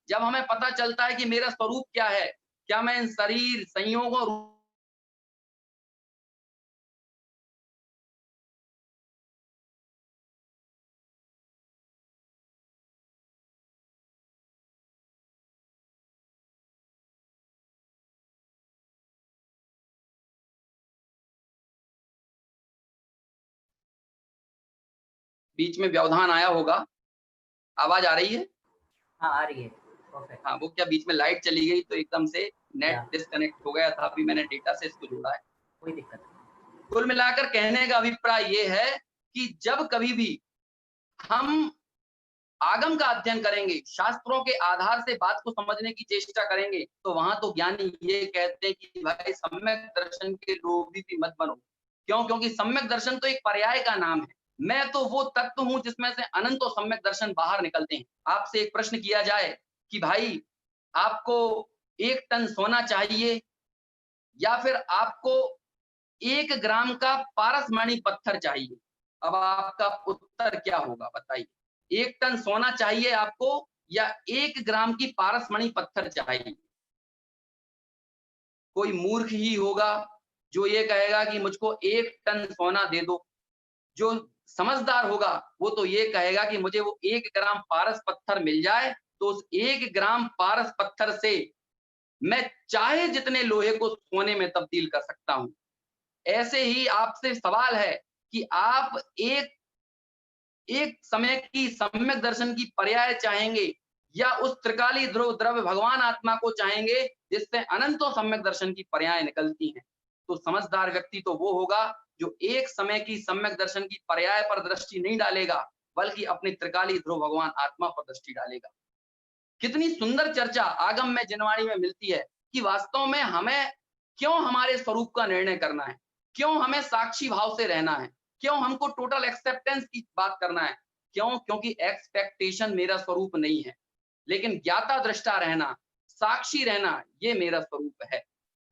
Speaker 2: जब हमें पता चलता है कि मेरा स्वरूप क्या है, क्या मैं इन शरीर, संयोगों, बीच में व्यवधान आया होगा, आवाज़ आ रही है?
Speaker 1: हाँ, आ रही है। परफेक्ट।
Speaker 2: हाँ, वो क्या बीच में लाइट चली गई तो एकदम से नेट
Speaker 1: या
Speaker 2: डिस्कनेक्ट हो गया था, अभी मैंने डेटा से इसको जोड़ा है।
Speaker 1: कोई दिक्कत नहीं।
Speaker 2: कुल मिलाकर कहने का अभिप्राय ये है कि जब कभी भी हम आगम का अध्ययन करेंगे, शास्त्रों के आधार से बात को समझने की चेष्टा करेंगे, तो वहाँ तो ज्ञानी ये कहते हैं कि भाई सम्यक दर्शन के लोभी भी मत बनो। क्यों? क्योंकि सम्यक दर्शन तो एक पर्याय का नाम है। मैं तो वो तत्व हूँ जिसमें से अनंतों सम्यक दर्शन बाहर निकलते हैं। आपसे एक प्रश्न किया जाए कि भाई आपको 1 टन सोना चाहिए या फिर आपको 1 ग्राम का पारसमणि पत्थर चाहिए? अब आपका उत्तर क्या होगा बताइए? 1 टन सोना चाहिए आपको या 1 ग्राम की पारसमणि पत्थर चाहिए? कोई मूर्ख ही होगा जो ये कहेगा कि मुझको 1 टन सोना दे दो। जो समझदार होगा वो तो ये कहेगा कि मुझे वो 1 ग्राम पारस पत्थर मिल जाए, तो उस 1 ग्राम पारस पत्थर से मैं चाहे जितने लोहे को सोने में तब्दील कर सकता हूं। ऐसे ही आपसे सवाल है कि आप एक एक समय की सम्यक दर्शन की पर्याय चाहेंगे या उस त्रिकाली ध्रुव द्रव्य भगवान आत्मा को चाहेंगे जिससे अनंतों सम्यक दर्शन की पर्याय निकलती हैं। तो समझदार व्यक्ति तो वो होगा जो एक समय की सम्यक दर्शन की पर्याय पर दृष्टि नहीं डालेगा, बल्कि अपनी त्रिकाली ध्रुव भगवान आत्मा पर दृष्टि डालेगा। कितनी सुंदर चर्चा आगम में जिनवाणी में मिलती है कि वास्तव में हमें क्यों हमारे स्वरूप का निर्णय करना है, क्यों हमें साक्षी भाव से रहना है, क्यों हमको टोटल एक्सेप्टेंस की बात करना है। क्यों? क्योंकि एक्सपेक्टेशन मेरा स्वरूप नहीं है, लेकिन ज्ञाता दृष्टा रहना, साक्षी रहना, ये मेरा स्वरूप है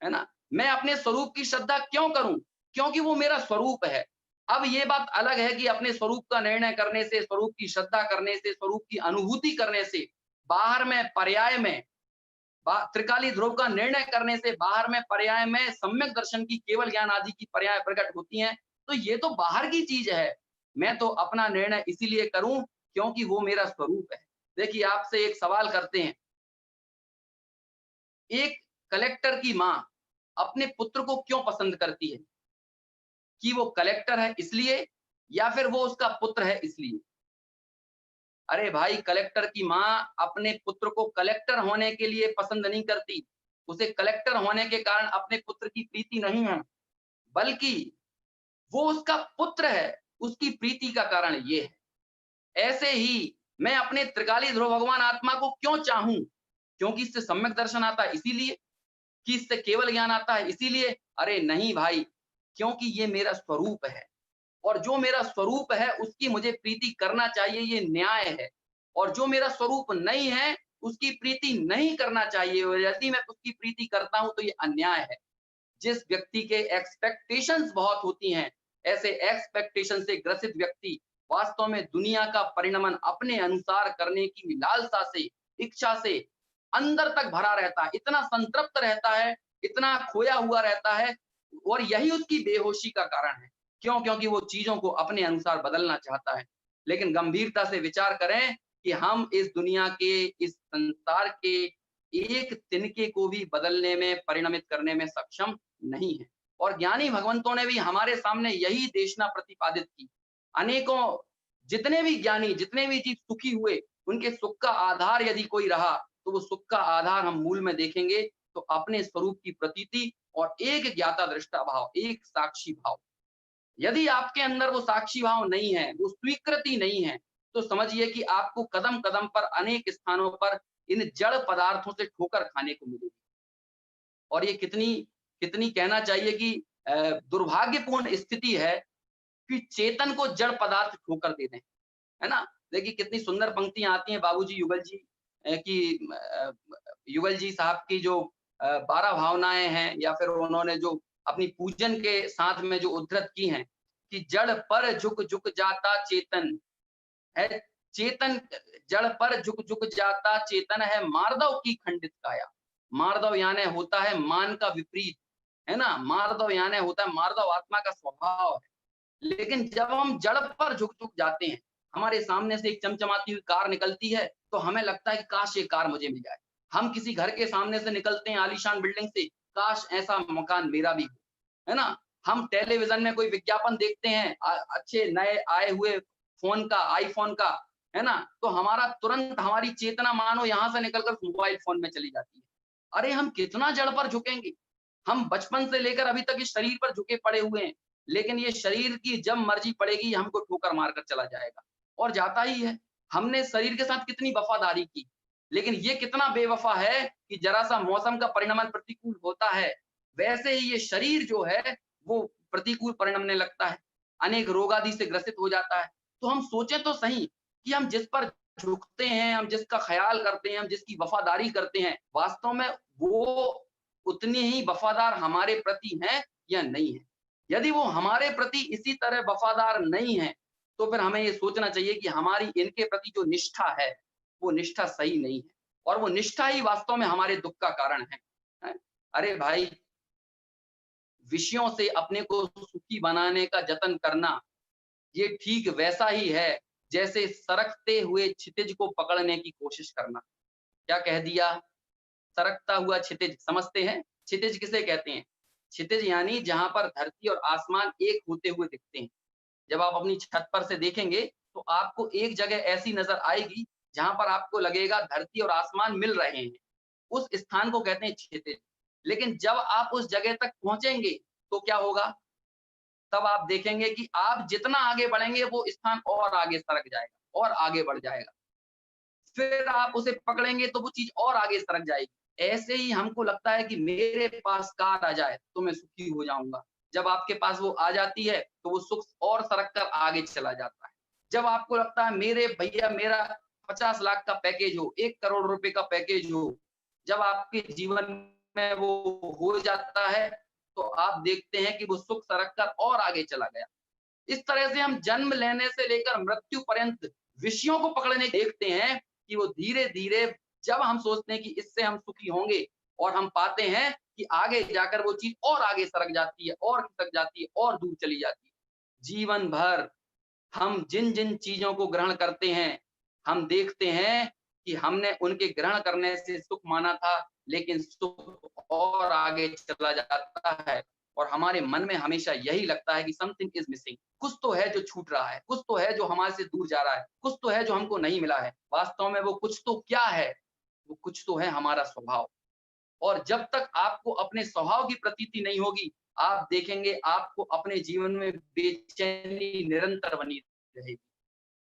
Speaker 2: ना? मैं अपने स्वरूप की श्रद्धा क्यों करूं? क्योंकि वो मेरा स्वरूप है। अब ये बात अलग है कि अपने स्वरूप का निर्णय करने से, स्वरूप की श्रद्धा करने से, स्वरूप की अनुभूति करने से बाहर में पर्याय में त्रिकाली ध्रुव का निर्णय करने से बाहर में पर्याय में सम्यक दर्शन की केवल ज्ञान आदि की पर्याय प्रकट होती हैं, तो ये तो बाहर की चीज है। मैं तो अपना निर्णय इसीलिए करूं क्योंकि वो मेरा स्वरूप है। देखिए आपसे एक सवाल करते हैं, एक कलेक्टर की मां अपने पुत्र को क्यों पसंद करती है? कि वो कलेक्टर है इसलिए या फिर वो उसका पुत्र है इसलिए? अरे भाई, कलेक्टर की मां अपने पुत्र को कलेक्टर होने के लिए पसंद नहीं करती। उसे कलेक्टर होने के कारण अपने पुत्र की प्रीति नहीं है, बल्कि वो उसका पुत्र है, उसकी प्रीति का कारण ये है। ऐसे ही मैं अपने त्रिकाली ध्रुव भगवान आत्मा को क्यों चाहूं? क्योंकि इससे सम्यक दर्शन आता है इसीलिए? कि इससे केवल ज्ञान आता है इसीलिए? अरे नहीं भाई, क्योंकि ये मेरा स्वरूप है। और जो मेरा स्वरूप है उसकी मुझे प्रीति करना चाहिए, ये न्याय है। और जो मेरा स्वरूप नहीं है उसकी प्रीति नहीं करना चाहिए, और यदि मैं उसकी प्रीति करता हूं तो ये अन्याय है। जिस व्यक्ति के एक्सपेक्टेशंस बहुत होती हैं, ऐसे एक्सपेक्टेशन से ग्रसित व्यक्ति वास्तव में दुनिया का परिणमन अपने अनुसार करने की लालसा से, इच्छा से अंदर तक भरा रहता है, इतना संतृप्त रहता है, इतना खोया हुआ रहता है, और यही उसकी बेहोशी का कारण है। क्यों? क्योंकि वो चीजों को अपने अनुसार बदलना चाहता है। लेकिन गंभीरता से विचार करें कि हम इस दुनिया के, इस संसार के एक तिनके को भी बदलने में, परिणमित करने में सक्षम नहीं है। और ज्ञानी भगवंतों ने भी हमारे सामने यही देशना प्रतिपादित की। अनेकों, जितने भी ज्ञानी, जितने भी जीव सुखी हुए, उनके सुख का आधार यदि कोई रहा, तो वो सुख का आधार हम मूल में देखेंगे तो अपने स्वरूप की प्रतीति और एक ज्ञाता दृष्टा भाव, एक साक्षी भाव। यदि आपके अंदर वो साक्षी भाव नहीं है, वो स्वीकृति नहीं है, तो समझिए कि आपको कदम-कदम पर, अनेक स्थानों पर इन जड़ पदार्थों से ठोकर खाने को मिलेगी। और ये कितनी कितनी कहना चाहिए कि दुर्भाग्यपूर्ण स्थिति है कि चेतन को जड़ पदार्थ ठोकर दे दें, है ना? देखिए कितनी सुंदर पंक्तियाँ आती हैं बाबूजी युगल जी की, युगल जी साहब की जो 12 भावनाएँ हैं, या फिर उन्होंने जो अपनी पूजन के साथ में जो उद्धृत की हैं कि जड़ पर झुक-झुक जाता चेतन है, चेतन जड़ पर झुक-झुक जाता चेतन है, मार्दव की खंडित काया। मार्दव यानी होता है मान का विपरीत, है ना? मार्दव यानी होता है, मार्दव आत्मा का स्वभाव है। लेकिन जब हम जड़ पर झुक-झुक जाते हैं, हमारे सामने से एक चमचमाती हुई कार निकलती है, तो हमें लगता है कि काश ये कार मुझे मिल जाए। हम किसी घर के सामने से निकलते हैं आलीशान बिल्डिंग से, काश ऐसा मकान मेरा भी हो, है ना? हम टेलीविज़न में कोई विज्ञापन देखते हैं अच्छे नए आए हुए फ़ोन का, आईफ़ोन का, है ना? तो हमारा तुरंत, हमारी चेतना मानो यहाँ से निकलकर मोबाइल फ़ोन में चली जाती है। अरे हम कितना जड़ पर झुकेंगे? हम बचपन से लेकर अभी तक इस शरीर पर झुके पड़े हुए हैं, लेकिन ये शरीर की जब मर्जी पड़ेगी हमको ठोकर मारकर चला जाएगा, और जाता ही है। हमने शरीर के साथ कितनी वफादारी की, लेकिन ये कितना बेवफा है कि जरा-सा मौसम का परिणमन प्रतिकूल होता है, वैसे ही ये शरीर जो है वो प्रतिकूल परिणमने लगता है, अनेक रोग आदि से ग्रसित हो जाता है। तो हम सोचें तो सही कि हम जिस पर झुकते हैं, हम जिसका ख़्याल करते हैं, हम जिसकी वफादारी करते हैं, वास्तव में वो उतने ही वफादार हमारे प्रति हैं या नहीं है। यदि वो हमारे प्रति इसी तरह वफादार नहीं है, तो फिर हमें ये सोचना चाहिए कि हमारी इनके प्रति जो निष्ठा है, वो निष्ठा सही नहीं है, और वो निष्ठा ही वास्तव में हमारे दुःख का कारण है। हैं? अरे भाई, विषयों से अपने को सुखी बनाने का जतन करना, ये ठीक वैसा ही है जैसे सरकते हुए क्षितिज को पकड़ने की कोशिश करना। क्या कह दिया? सरकता हुआ क्षितिज, समझते हैं? क्षितिज किसे कहते हैं? क्षितिज यानी जहाँ पर धरती और आसमान एक होते हुए दिखते हैं। जब आप अपनी छत पर से देखेंगे तो आपको एक जगह ऐसी नजर आएगी जहां पर आपको लगेगा धरती और आसमान मिल रहे हैं। उस स्थान को कहते हैं क्षितिज। लेकिन जब आप उस जगह तक पहुंचेंगे तो क्या होगा? तब आप देखेंगे कि आप जितना आगे बढ़ेंगे वो स्थान और आगे सरक जाएगा और आगे बढ़ जाएगा। फिर आप उसे पकड़ेंगे तो वो चीज और आगे सरक जाएगी। ऐसे ही हमको लगता है कि मेरे पास कार आ जाए तो मैं सुखी हो जाऊंगा। जब आपके पास वो आ जाती है तो वो सुख और सरक कर आगे चला जाता है। जब आपको लगता है मेरे भैया मेरा 50 लाख का पैकेज हो, 1 करोड़ रुपए का पैकेज हो, जब आपके जीवन में वो हो जाता है तो आप देखते हैं कि वो सुख सरक कर और आगे चला गया। इस तरह से हम जन्म लेने से लेकर मृत्यु पर्यंत विषयों को पकड़ने देखते हैं कि वो धीरे-धीरे जब हम सोचते हैं कि इससे हम सुखी होंगे और हम पाते हैं कि आगे जाकर वो चीज़ और आगे सरक जाती है और खिसक जाती है और दूर चली जाती है। जीवन भर हम जिन-जिन चीज़ों को ग्रहण करते हैं, हम देखते हैं कि हमने उनके ग्रहण करने से सुख माना था, लेकिन सुख और आगे चला जाता है और हमारे मन में हमेशा यही लगता है कि समथिंग इज़ मिसिंग। कुछ तो है जो छूट रहा है, कुछ तो है जो हमारे से दूर जा रहा है, कुछ तो है जो हमको नहीं मिला है। वास्तव में वो कुछ तो क्या है? वो कुछ तो है हमारा स्वभाव। और जब तक आपको अपने स्वभाव की प्रतीति नहीं होगी, आप देखेंगे आपको अपने जीवन में बेचैनी निरंतर बनी रहेगी।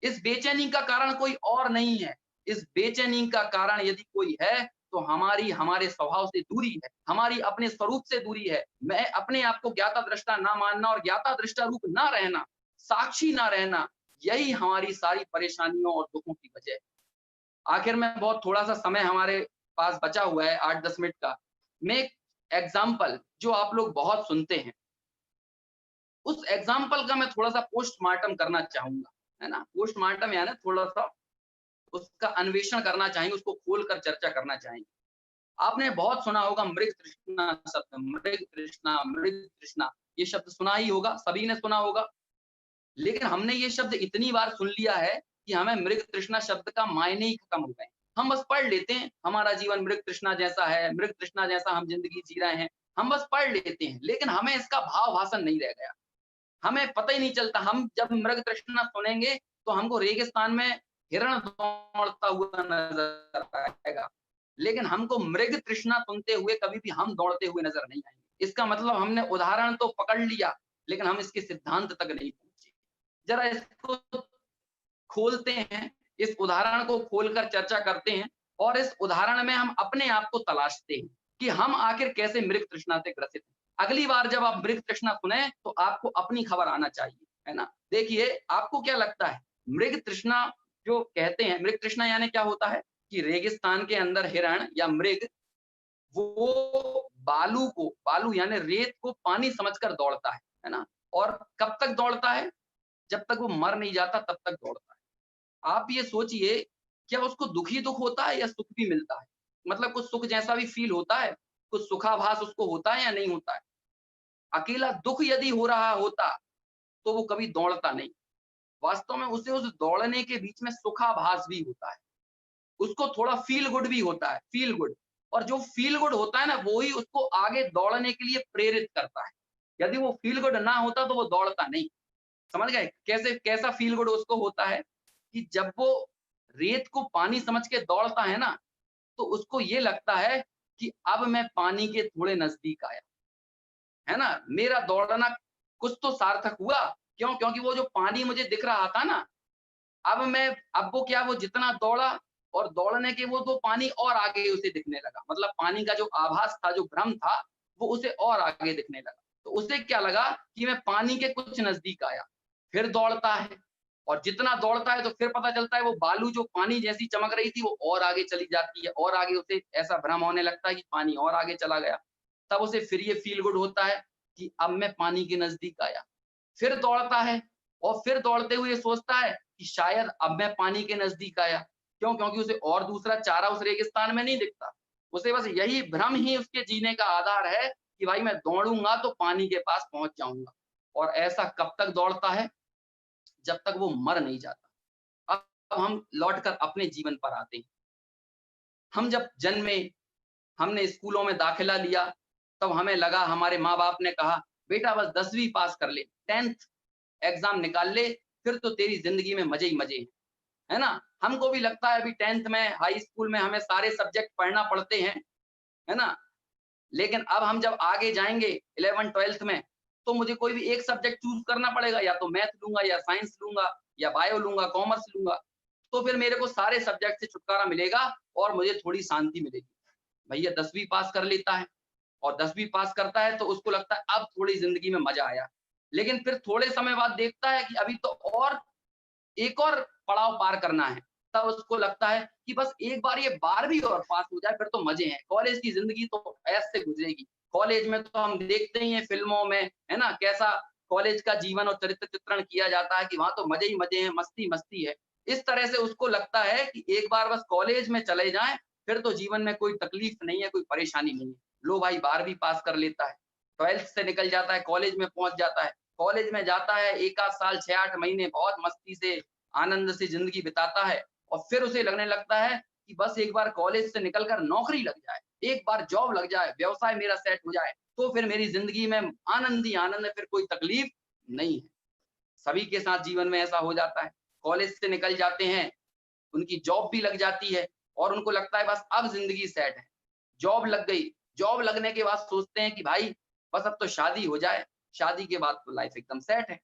Speaker 2: इस बेचैनी का कारण कोई और नहीं है। इस बेचैनी का कारण यदि कोई है, तो हमारी हमारे स्वभाव से दूरी है, हमारी अपने स्वरूप से दूरी है। मैं अपने आप को ज्ञाता-दृष्टा ना मानना और ज्ञाता-दृष्टा रूप ना रहना, साक्षी ना रहना, यही हमारी सारी परेशानियों और दुखों की वजह है। आखिर में बहुत थोड़ा-सा समय हमारे पास बचा हुआ है 8-10 मिनट का। मैं एक एग्ज़ाम्पल जो आप लोग बहुत सुनते हैं, उस एग्ज़ाम्पल का मैं थोड़ा-सा पोस्टमार्टम करना चाहूँगा, है ना? पोस्टमार्टम यानी थोड़ा-सा उसका अन्वेषण करना चाहेंगे, उसको खोल कर चर्चा करना चाहेंगे। आपने बहुत सुना होगा मृग तृष्णा शब्द, मृग तृष्णा, ये शब्द सुना ही होगा, सभी ने सुना होगा। लेकिन हमने ये शब्द इतनी बार सुन लिया है कि हमें मृग तृष्णा शब्द का मायने ही खत्म हो गए। हम बस पढ़ लेते हैं, हमारा जीवन मृग तृष्णा जैसा है, मृग तृष्णा जैसा हम ज़िंदगी जी रहे हैं, हम बस पढ़ लेते हैं, लेकिन हमें इसका भाव भाषण नहीं रह गया। हमें पता ही नहीं चलता, हम जब मृग तृष्णा सुनेंगे, तो हमको रेगिस्तान में हिरण दौड़ता हुआ नज़र आएगा। लेकिन हमको मृग तृष्णा सुनते हुए कभी भी हम दौड़ते हुए नज़र नहीं आएँगे। इसका मतलब हमने उदाहरण तो पकड़ लिया, लेकिन हम इसके सिद्धांत तक नहीं पहुँचे। ज़रा इसको खोलते हैं, इस उदाहरण को खोलकर चर्चा करते हैं और इस उदाहरण में हम अपने आप को तलाशते हैं कि हम आखिर कैसे मृग तृष्णा से ग्रसित हैं। अगली बार जब आप मृग तृष्णा सुने तो आपको अपनी खबर आना चाहिए, है ना? देखिए, आपको क्या लगता है मृग तृष्णा जो कहते हैं, मृग तृष्णा यानी क्या होता है कि रेगिस्तान के अंदर हिरण या मृग वो बालू यानी रेत को पानी समझकर दौड़ता है ना? और कब तक दौड़ता है? जब तक वो मर नहीं जाता तब तक दौड़ता है। आप ये सोचिए, क्या उसको दुःख ही दुःख होता है या सुख भी मिलता है? मतलब कुछ सुख जैसा भी फ़ील होता है? कुछ सुखाभास उसको होता है या नहीं होता है? अकेला दुःख यदि हो रहा होता, तो वो कभी दौड़ता नहीं। वास्तव में उसे उस दौड़ने के बीच में सुखाभास भी होता है। उसको थोड़ा फ़ील गुड भी होता है, फ़ील गुड। और जो फ़ील गुड होता है ना, वो ही उसको आगे दौड़ने के लिए प्रेरित करता है। यदि वो फ़ील गुड ना होता, तो वो दौड़ता नहीं। समझ गए? कैसे कैसा फ़ील गुड उसको होता है कि जब वो रेत को पानी समझ के दौड़ता है ना, तो उसको ये लगता है कि अब मैं पानी के थोड़े नज़दीक आया, है ना? मेरा दौड़ना कुछ तो सार्थक हुआ। क्यों? क्योंकि वो जो पानी मुझे दिख रहा था ना, अब वो क्या वो जितना दौड़ा और दौड़ने के वो तो पानी और आगे उसे दिखने लगा। मतलब पानी का जो आभास था, जो भ्रम था, वो उसे और आगे दिखने लगा। तो उसे क्या लगा कि मैं पानी के कुछ नज़दीक आया। फिर दौड़ता है और जितना दौड़ता है तो फिर पता चलता है वो बालू जो पानी जैसी चमक रही थी वो और आगे चली जाती है और आगे उसे ऐसा भ्रम होने लगता है कि पानी और आगे चला गया। तब उसे फिर ये फ़ील गुड होता है कि अब मैं पानी के नज़दीक आया। फिर दौड़ता है और फिर दौड़ते हुए सोचता है कि शायद अब मैं पानी के नज़दीक आया। क्यों? क्योंकि उसे और दूसरा चारा उस रेगिस्तान में नहीं दिखता। उसे बस यही भ्रम ही उसके जीने का आधार है कि भाई मैं दौड़ूँगा तो पानी के पास पहुँच जाऊँगा। और ऐसा कब तक दौड़ता है? जब तक वो मर नहीं जाता। अब हम लौटकर अपने जीवन पर आते हैं। हम जब जन्मे, हमने स्कूलों में दाखिला लिया, तब हमें लगा, हमारे माँ-बाप ने कहा, बेटा बस 10वीं पास कर ले, 10th एग्ज़ाम निकाल ले, फिर तो तेरी ज़िंदगी में मज़े ही मज़े हैं। है ना? हमको भी लगता है अभी 10th में, हाई स्कूल में हमें सारे सब्जेक्ट पढ़ना पड़ते हैं, है ना? लेकिन अब हम जब आगे जाएँगे 11th-12th में, तो मुझे कोई भी एक सब्जेक्ट चूज़ करना पड़ेगा, या तो मैथ लूँगा या साइंस लूँगा या बायो लूँगा, कॉमर्स लूँगा। तो फिर मेरे को सारे सब्जेक्ट से छुटकारा मिलेगा और मुझे थोड़ी शांति मिलेगी। भैया 10वीं पास कर लेता है और 10वीं पास करता है तो उसको लगता है अब थोड़ी ज़िंदगी में मज़ा आया। लेकिन फिर थोड़े समय बाद देखता है कि अभी तो और एक और पड़ाव पार करना है। तब उसको लगता है कि बस एक बार ये 12वीं और पास हो जाए, फिर तो मज़े हैं। कॉलेज की ज़िंदगी तो ऐसे गुज़रेगी। कॉलेज में तो हम देखते ही हैं फ़िल्मों में, है ना? कैसा कॉलेज का जीवन और चरित्र चित्रण किया जाता है कि वहाँ तो मज़े ही मज़े हैं, मस्ती-मस्ती है। इस तरह से उसको लगता है कि एक बार बस कॉलेज में चले जाएँ, फिर तो जीवन में कोई तकलीफ़ नहीं है, कोई परेशानी नहीं है। लो भाई 12वीं पास कर लेता है, 12th से निकल जाता है, कॉलेज में पहुँच जाता है। कॉलेज में जाता है, 1 आध साल, 6-8 महीने बहुत मस्ती से, आनंद से ज़िंदगी बिताता है और फिर उसे लगने लगता है कि बस एक बार कॉलेज से निकल कर नौकरी लग जाए, एक बार जॉब लग जाए, व्यवसाय मेरा सेट हो जाए, तो फिर मेरी ज़िंदगी में आनंद ही आनंद है, फिर कोई तकलीफ नहीं है। सभी के साथ जीवन में ऐसा हो जाता है। कॉलेज से निकल जाते हैं, उनकी जॉब भी लग जाती है और उनको लगता है बस अब ज़िंदगी सेट है। जॉब लग गई, जॉब लगने के बाद सोचते हैं कि भाई बस अब तो शादी हो जाए, शादी के बाद तो लाइफ़ एकदम सेट है।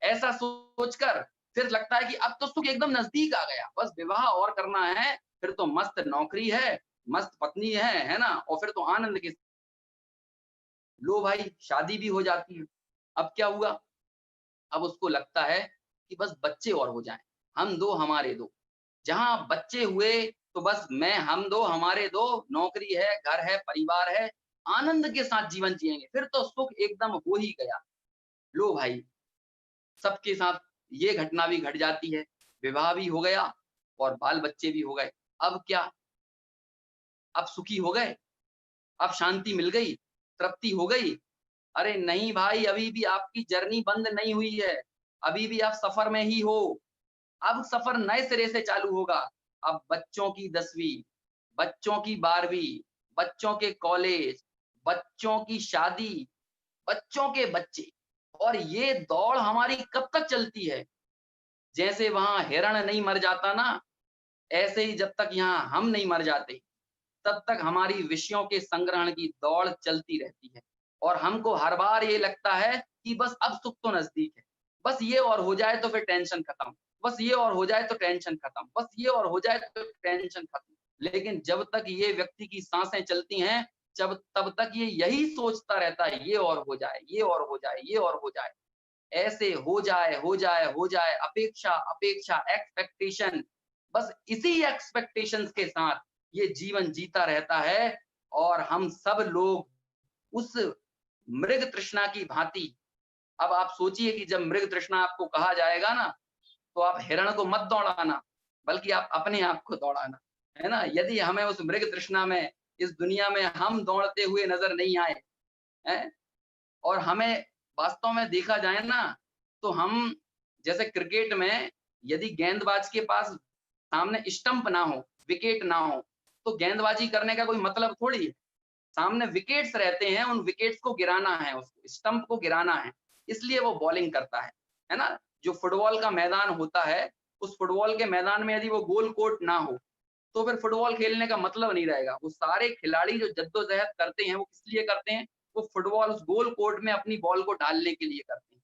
Speaker 2: ऐसा सोचकर फिर लगता है कि अब तो सुख एकदम नज़दीक आ गया, बस विवाह और करना है, फिर तो मस्त नौकरी है, मस्त पत्नी है ना? और फिर तो आनंद के, लो भाई शादी भी हो जाती है। अब क्या हुआ? अब उसको लगता है कि बस बच्चे और हो जाएँ, हम 2 हमारे 2। जहाँ बच्चे हुए तो बस हम 2 हमारे 2, नौकरी है, घर है, परिवार है, आनंद के साथ जीवन जिएँगे, फिर तो सुख एकदम हो ही गया। लो भाई, सबके साथ ये घटना भी घट जाती है, विवाह भी हो गया और बाल-बच्चे भी हो गए। अब क्या? अब सुखी हो गए? अब शांति मिल गई? तृप्ति हो गई? अरे नहीं भाई, अभी भी आपकी जर्नी बंद नहीं हुई है, अभी भी आप सफ़र में ही हो। अब सफ़र नए सिरे से चालू होगा। अब बच्चों की 10वीं, बच्चों की 12वीं, बच्चों के कॉलेज, बच्चों की शादी, बच्चों के बच्चे, और ये दौड़ हमारी कब तक चलती है? जैसे वहाँ हिरण नहीं मर जाता ना, ऐसे ही जब तक यहाँ हम नहीं मर जाते, तब तक हमारी विषयों के संग्रहण की दौड़ चलती रहती है। और हमको हर बार ये लगता है कि बस अब सुख तो नज़दीक है। बस ये और हो जाए तो फिर टेंशन खत्म। बस ये और हो जाए तो टेंशन खत्म। बस ये और हो जाए तो टेंशन खत्म। लेकिन जब तक ये व्यक्ति की साँसें चलती हैं, जब तब तक ये यही सोचता रहता है, ये और हो जाए, ये और हो जाए, ये और हो जाए। ऐसे हो जाए, हो जाए, हो जाए, अपेक्षा, अपेक्षा, एक्सपेक्टेशन, बस इसी एक्सपेक्टेशंस के साथ ये जीवन जीता रहता है और हम सब लोग उस मृग तृष्णा की भांति, अब आप सोचिए कि जब मृग तृष्णा आपको कहा जाएगा ना, तो आप हिरण को मत दौड़ाना, बल्कि आप अपने आप को दौड़ाना, है ना? यदि हमें उस मृग तृष्णा में, इस दुनिया में हम दौड़ते हुए नज़र नहीं आए, हैं? और हमें वास्तव में देखा जाए ना, तो हम जैसे क्रिकेट में यदि गेंदबाज के पास सामने स्टंप ना हो, विकेट ना हो, तो गेंदबाजी करने का कोई मतलब थोड़ी है। सामने विकेट्स रहते हैं, उन विकेट्स को गिराना है उसको, स्टंप को गिराना है, इसलिए वो बॉलिंग करता है ना? जो फुटबॉल का मैदान होता है, उस फुटबॉल के मैदान में यदि वो गोल कोर्ट ना हो, तो फिर फुटबॉल खेलने का मतलब नहीं रहेगा। वो सारे खिलाड़ी जो जद्दोजहद करते हैं, वो किस लिए करते हैं? वो फुटबॉल उस गोल कोर्ट में अपनी बॉल को डालने के लिए करते हैं।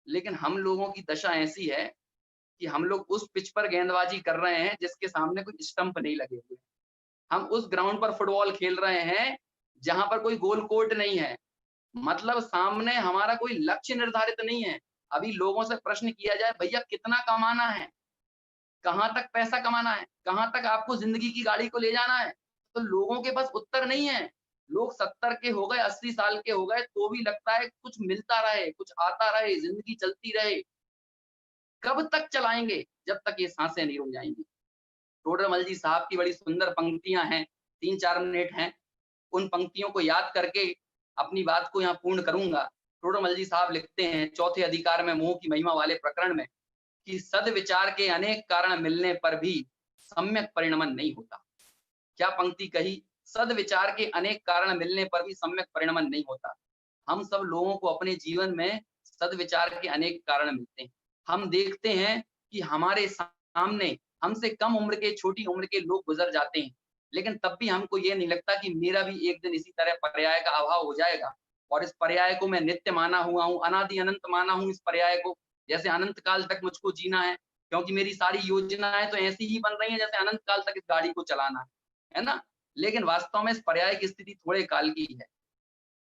Speaker 2: लेकिन हम लोगों की दशा ऐसी है कि हम लोग उस पिच पर गेंदबाजी कर रहे हैं जिसके सामने कोई स्टंप नहीं लगे हुए। हम उस ग्राउंड पर फुटबॉल खेल रहे हैं जहाँ पर कोई गोल कोर्ट नहीं है। मतलब सामने हमारा कोई लक्ष्य निर्धारित नहीं है। अभी लोगों से प्रश्न किया जाए, भैया कितना कमाना है? कहाँ तक पैसा कमाना है? कहाँ तक आपको ज़िंदगी की गाड़ी को ले जाना है? तो लोगों के पास उत्तर नहीं है। लोग 70 के हो गए, 80 साल के हो गए, तो भी लगता है कुछ मिलता रहे, कुछ आता रहे, ज़िंदगी चलती रहे। कब तक चलाएँगे? जब तक ये साँसें नहीं रुक जाएँगी। टोडरमल जी साहब की बड़ी सुंदर पंक्तियाँ हैं, 3-4 मिनट हैं। उन पंक्तियों को याद करके अपनी बात को यहाँ पूर्ण करूँगा। टोडरमल जी साहब लिखते हैं चौथे अधिकार में मोह की महिमा वाले प्रकरण में, कि सद्विचार के अनेक कारण मिलने पर भी सम्यक परिणमन नहीं होता। क्या पंक्ति कही? सद्विचार के अनेक कारण मिलने पर भी सम्यक परिणमन नहीं होता। हम सब लोगों को अपने जीवन में सद्विचार के अनेक कारण मिलते हैं। हम देखते हैं कि हमारे सामने हमसे कम उम्र के, छोटी उम्र के लोग गुजर जाते हैं, लेकिन तब भी हमको ये नहीं लगता कि मेरा भी एक दिन इसी तरह पर्याय का अभाव हो जाएगा। और इस पर्याय को मैं नित्य माना हुआ हूँ, अनादि अनंत माना हूँ इस पर्याय को, जैसे अनंत काल तक मुझको जीना है, क्योंकि मेरी सारी योजनाएं तो ऐसी ही बन रही हैं जैसे अनंत काल तक इस गाड़ी को चलाना है ना? लेकिन वास्तव में इस पर्याय की स्थिति थोड़े काल की है।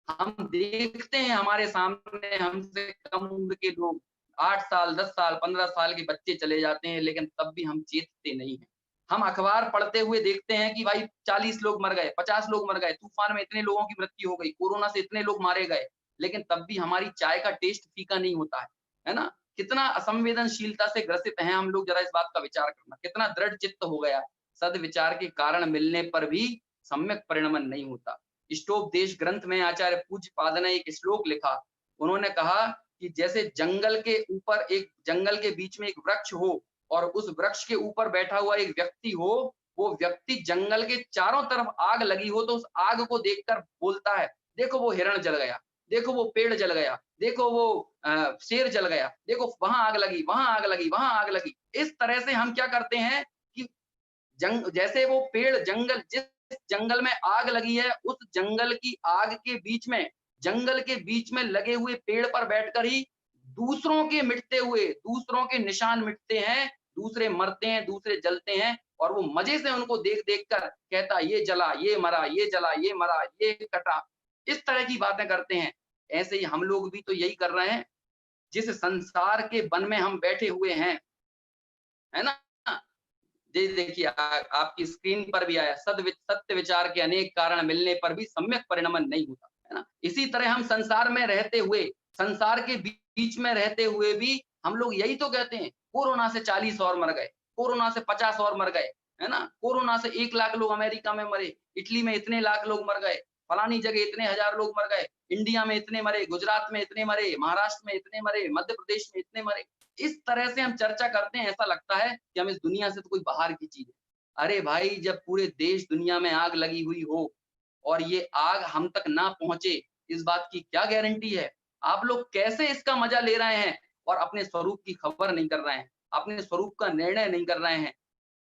Speaker 2: हम देखते हैं हमारे सामने हमसे कम उम्र के लोग 8 साल, 10 साल, 15 साल के बच्चे चले जाते हैं, लेकिन तब भी हम चेतते नहीं हैं। हम अखबार पढ़ते हुए देखते हैं कि भाई 40 लोग मर गए, 50 लोग मर गए, तूफान में इतने लोगों की मृत्यु हो गई, कोरोना से इतने लोग मारे गए, लेकिन तब भी हमारी चाय का टेस्ट फीका नहीं होता है ना? कितना असंवेदनशीलता से ग्रसित हैं हम लोग, जरा इस बात का विचार करना। कितना दृढ़ चित्त हो गया, सद्विचार के कारण मिलने पर भी सम्यक परिणमन नहीं होता। इष्टोपदेश ग्रंथ में आचार्य पूज्यपाद ने एक श्लोक लिखा। उन्होंने कहा कि जैसे जंगल के बीच में एक वृक्ष हो और उस वृक्ष के ऊपर बैठा हुआ एक व्यक्ति हो, वो व्यक्ति जंगल के चारों तरफ आग लगी हो तो उस आग को देखकर बोलता है, देखो वो हिरण जल गया, देखो वो पेड़ जल गया, देखो वो शेर जल गया, देखो वहां आग लगी, वहां आग लगी, वहां आग लगी। इस तरह से हम क्या करते हैं कि जैसे वो पेड़ जिस जंगल में आग लगी है, उस जंगल की आग के बीच में, जंगल के बीच में लगे हुए पेड़ पर बैठकर ही दूसरों के मिटते हुए, दूसरों के निशान मिटते हैं, दूसरे मरते हैं, दूसरे जलते हैं, और वो मजे से उनको देख देख कर कहता ये जला, ये मरा, ये जला, ये मरा, ये कटा। इस तरह की बातें करते हैं। ऐसे ही हम लोग भी तो यही कर रहे हैं। जिस संसार के वन में हम बैठे हुए हैं, है ना? ये देखिए आपकी स्क्रीन पर भी आया, सत्य विचार के अनेक कारण मिलने पर भी सम्यक परिणमन नहीं होता, है ना? इसी तरह हम संसार में रहते हुए, संसार के बीच में रहते हुए भी हम लोग यही तो कहते हैं, कोरोना से 40 और मर गए, कोरोना से 50 और मर गए, है ना? कोरोना से 1 लाख लोग अमेरिका में मरे, इटली में इतने लाख लोग मर गए, फलानी जगह इतने हजार लोग मर गए, इंडिया में इतने मरे, गुजरात में इतने मरे, महाराष्ट्र में इतने मरे, मध्य प्रदेश में इतने मरे। इस तरह से हम चर्चा करते हैं, ऐसा लगता है कि हम इस दुनिया से तो कोई बाहर की चीज है। अरे भाई, जब पूरे देश दुनिया में आग लगी हुई हो और ये आग हम तक ना पहुंचे, इस बात की क्या गारंटी है? आप लोग कैसे इसका मजा ले रहे हैं और अपने स्वरूप की खबर नहीं कर रहे हैं, अपने स्वरूप का निर्णय नहीं कर रहे हैं,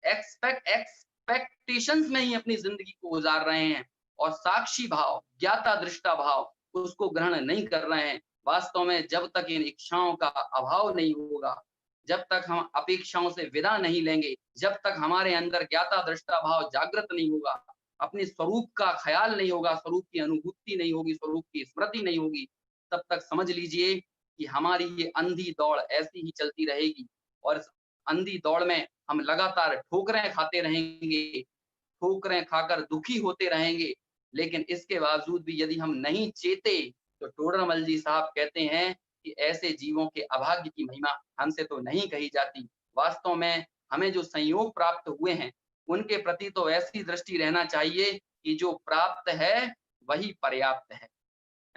Speaker 2: एक्सपेक्टेशंस में ही अपनी जिंदगी को गुजार रहे हैं और साक्षी भाव, ज्ञाता दृष्टा भाव उसको ग्रहण नहीं कर रहे हैं। वास्तव में जब तक इन इच्छाओं का अभाव नहीं होगा, जब तक हम अपेक्षाओं से विदा नहीं लेंगे, जब तक हमारे अंदर ज्ञाता दृष्टा भाव जागृत नहीं होगा, अपने स्वरूप का ख्याल नहीं होगा, स्वरूप की अनुभूति नहीं होगी, स्वरूप की स्मृति नहीं होगी, तब तक समझ लीजिए कि हमारी ये अंधी दौड़ ऐसी ही चलती रहेगी और इस अंधी दौड़ में हम लगातार ठोकरें खाते रहेंगे, ठोकरें खाकर दुखी होते रहेंगे। लेकिन इसके बावजूद भी यदि हम नहीं चेते, तो टोडरमल जी साहब कहते हैं कि ऐसे जीवों के अभाग्य की महिमा हमसे तो नहीं कही जाती। वास्तव में हमें जो संयोग प्राप्त हुए हैं, उनके प्रति तो ऐसी दृष्टि रहना चाहिए कि जो प्राप्त है वही पर्याप्त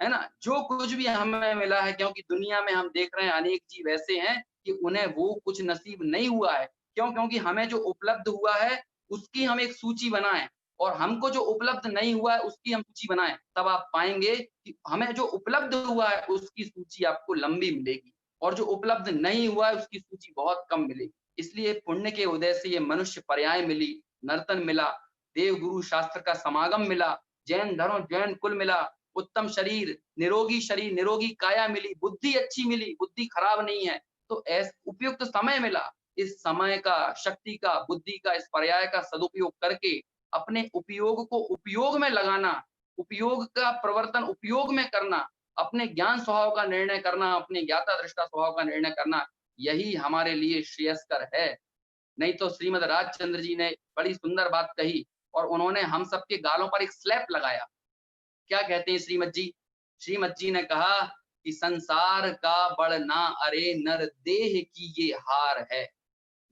Speaker 2: है ना? जो कुछ भी हमें मिला है, क्योंकि दुनिया में हम देख रहे हैं अनेक जीव ऐसे हैं कि उन्हें वो कुछ नसीब नहीं हुआ है। क्यों? क्योंकि हमें जो उपलब्ध हुआ है उसकी हम एक सूची बनाएं और हमको जो उपलब्ध नहीं हुआ है उसकी हम सूची बनाएं, तब आप पाएंगे कि हमें जो उपलब्ध हुआ है उसकी सूची आपको लंबी मिलेगी और जो उपलब्ध नहीं हुआ है उसकी सूची बहुत कम मिलेगी। इसलिए पुण्य के उदय से ये मनुष्य पर्याय मिली, नर्तन मिला, देव गुरु शास्त्र का समागम मिला, जैन धर्म जैन कुल मिला, उत्तम शरीर, निरोगी काया मिली, बुद्धि अच्छी मिली, बुद्धि खराब नहीं है, तो उपयुक्त समय मिला। इस समय का, शक्ति का, बुद्धि का, इस पर्याय का सदुपयोग करके अपने उपयोग को उपयोग में लगाना, उपयोग का प्रवर्तन उपयोग में करना, अपने ज्ञान स्वभाव का निर्णय करना, अपने ज्ञाता दृष्टा स्वभाव का निर्णय करना, यही हमारे लिए श्रेयस्कर है। नहीं तो श्रीमद राजचंद्र जी ने बड़ी सुंदर बात कही और उन्होंने हम सबके गालों पर एक स्लैप लगाया। क्या कहते हैं श्रीमद जी? श्रीमद जी ने कहा कि संसार का बढ़ना अरे नर देह की ये हार है।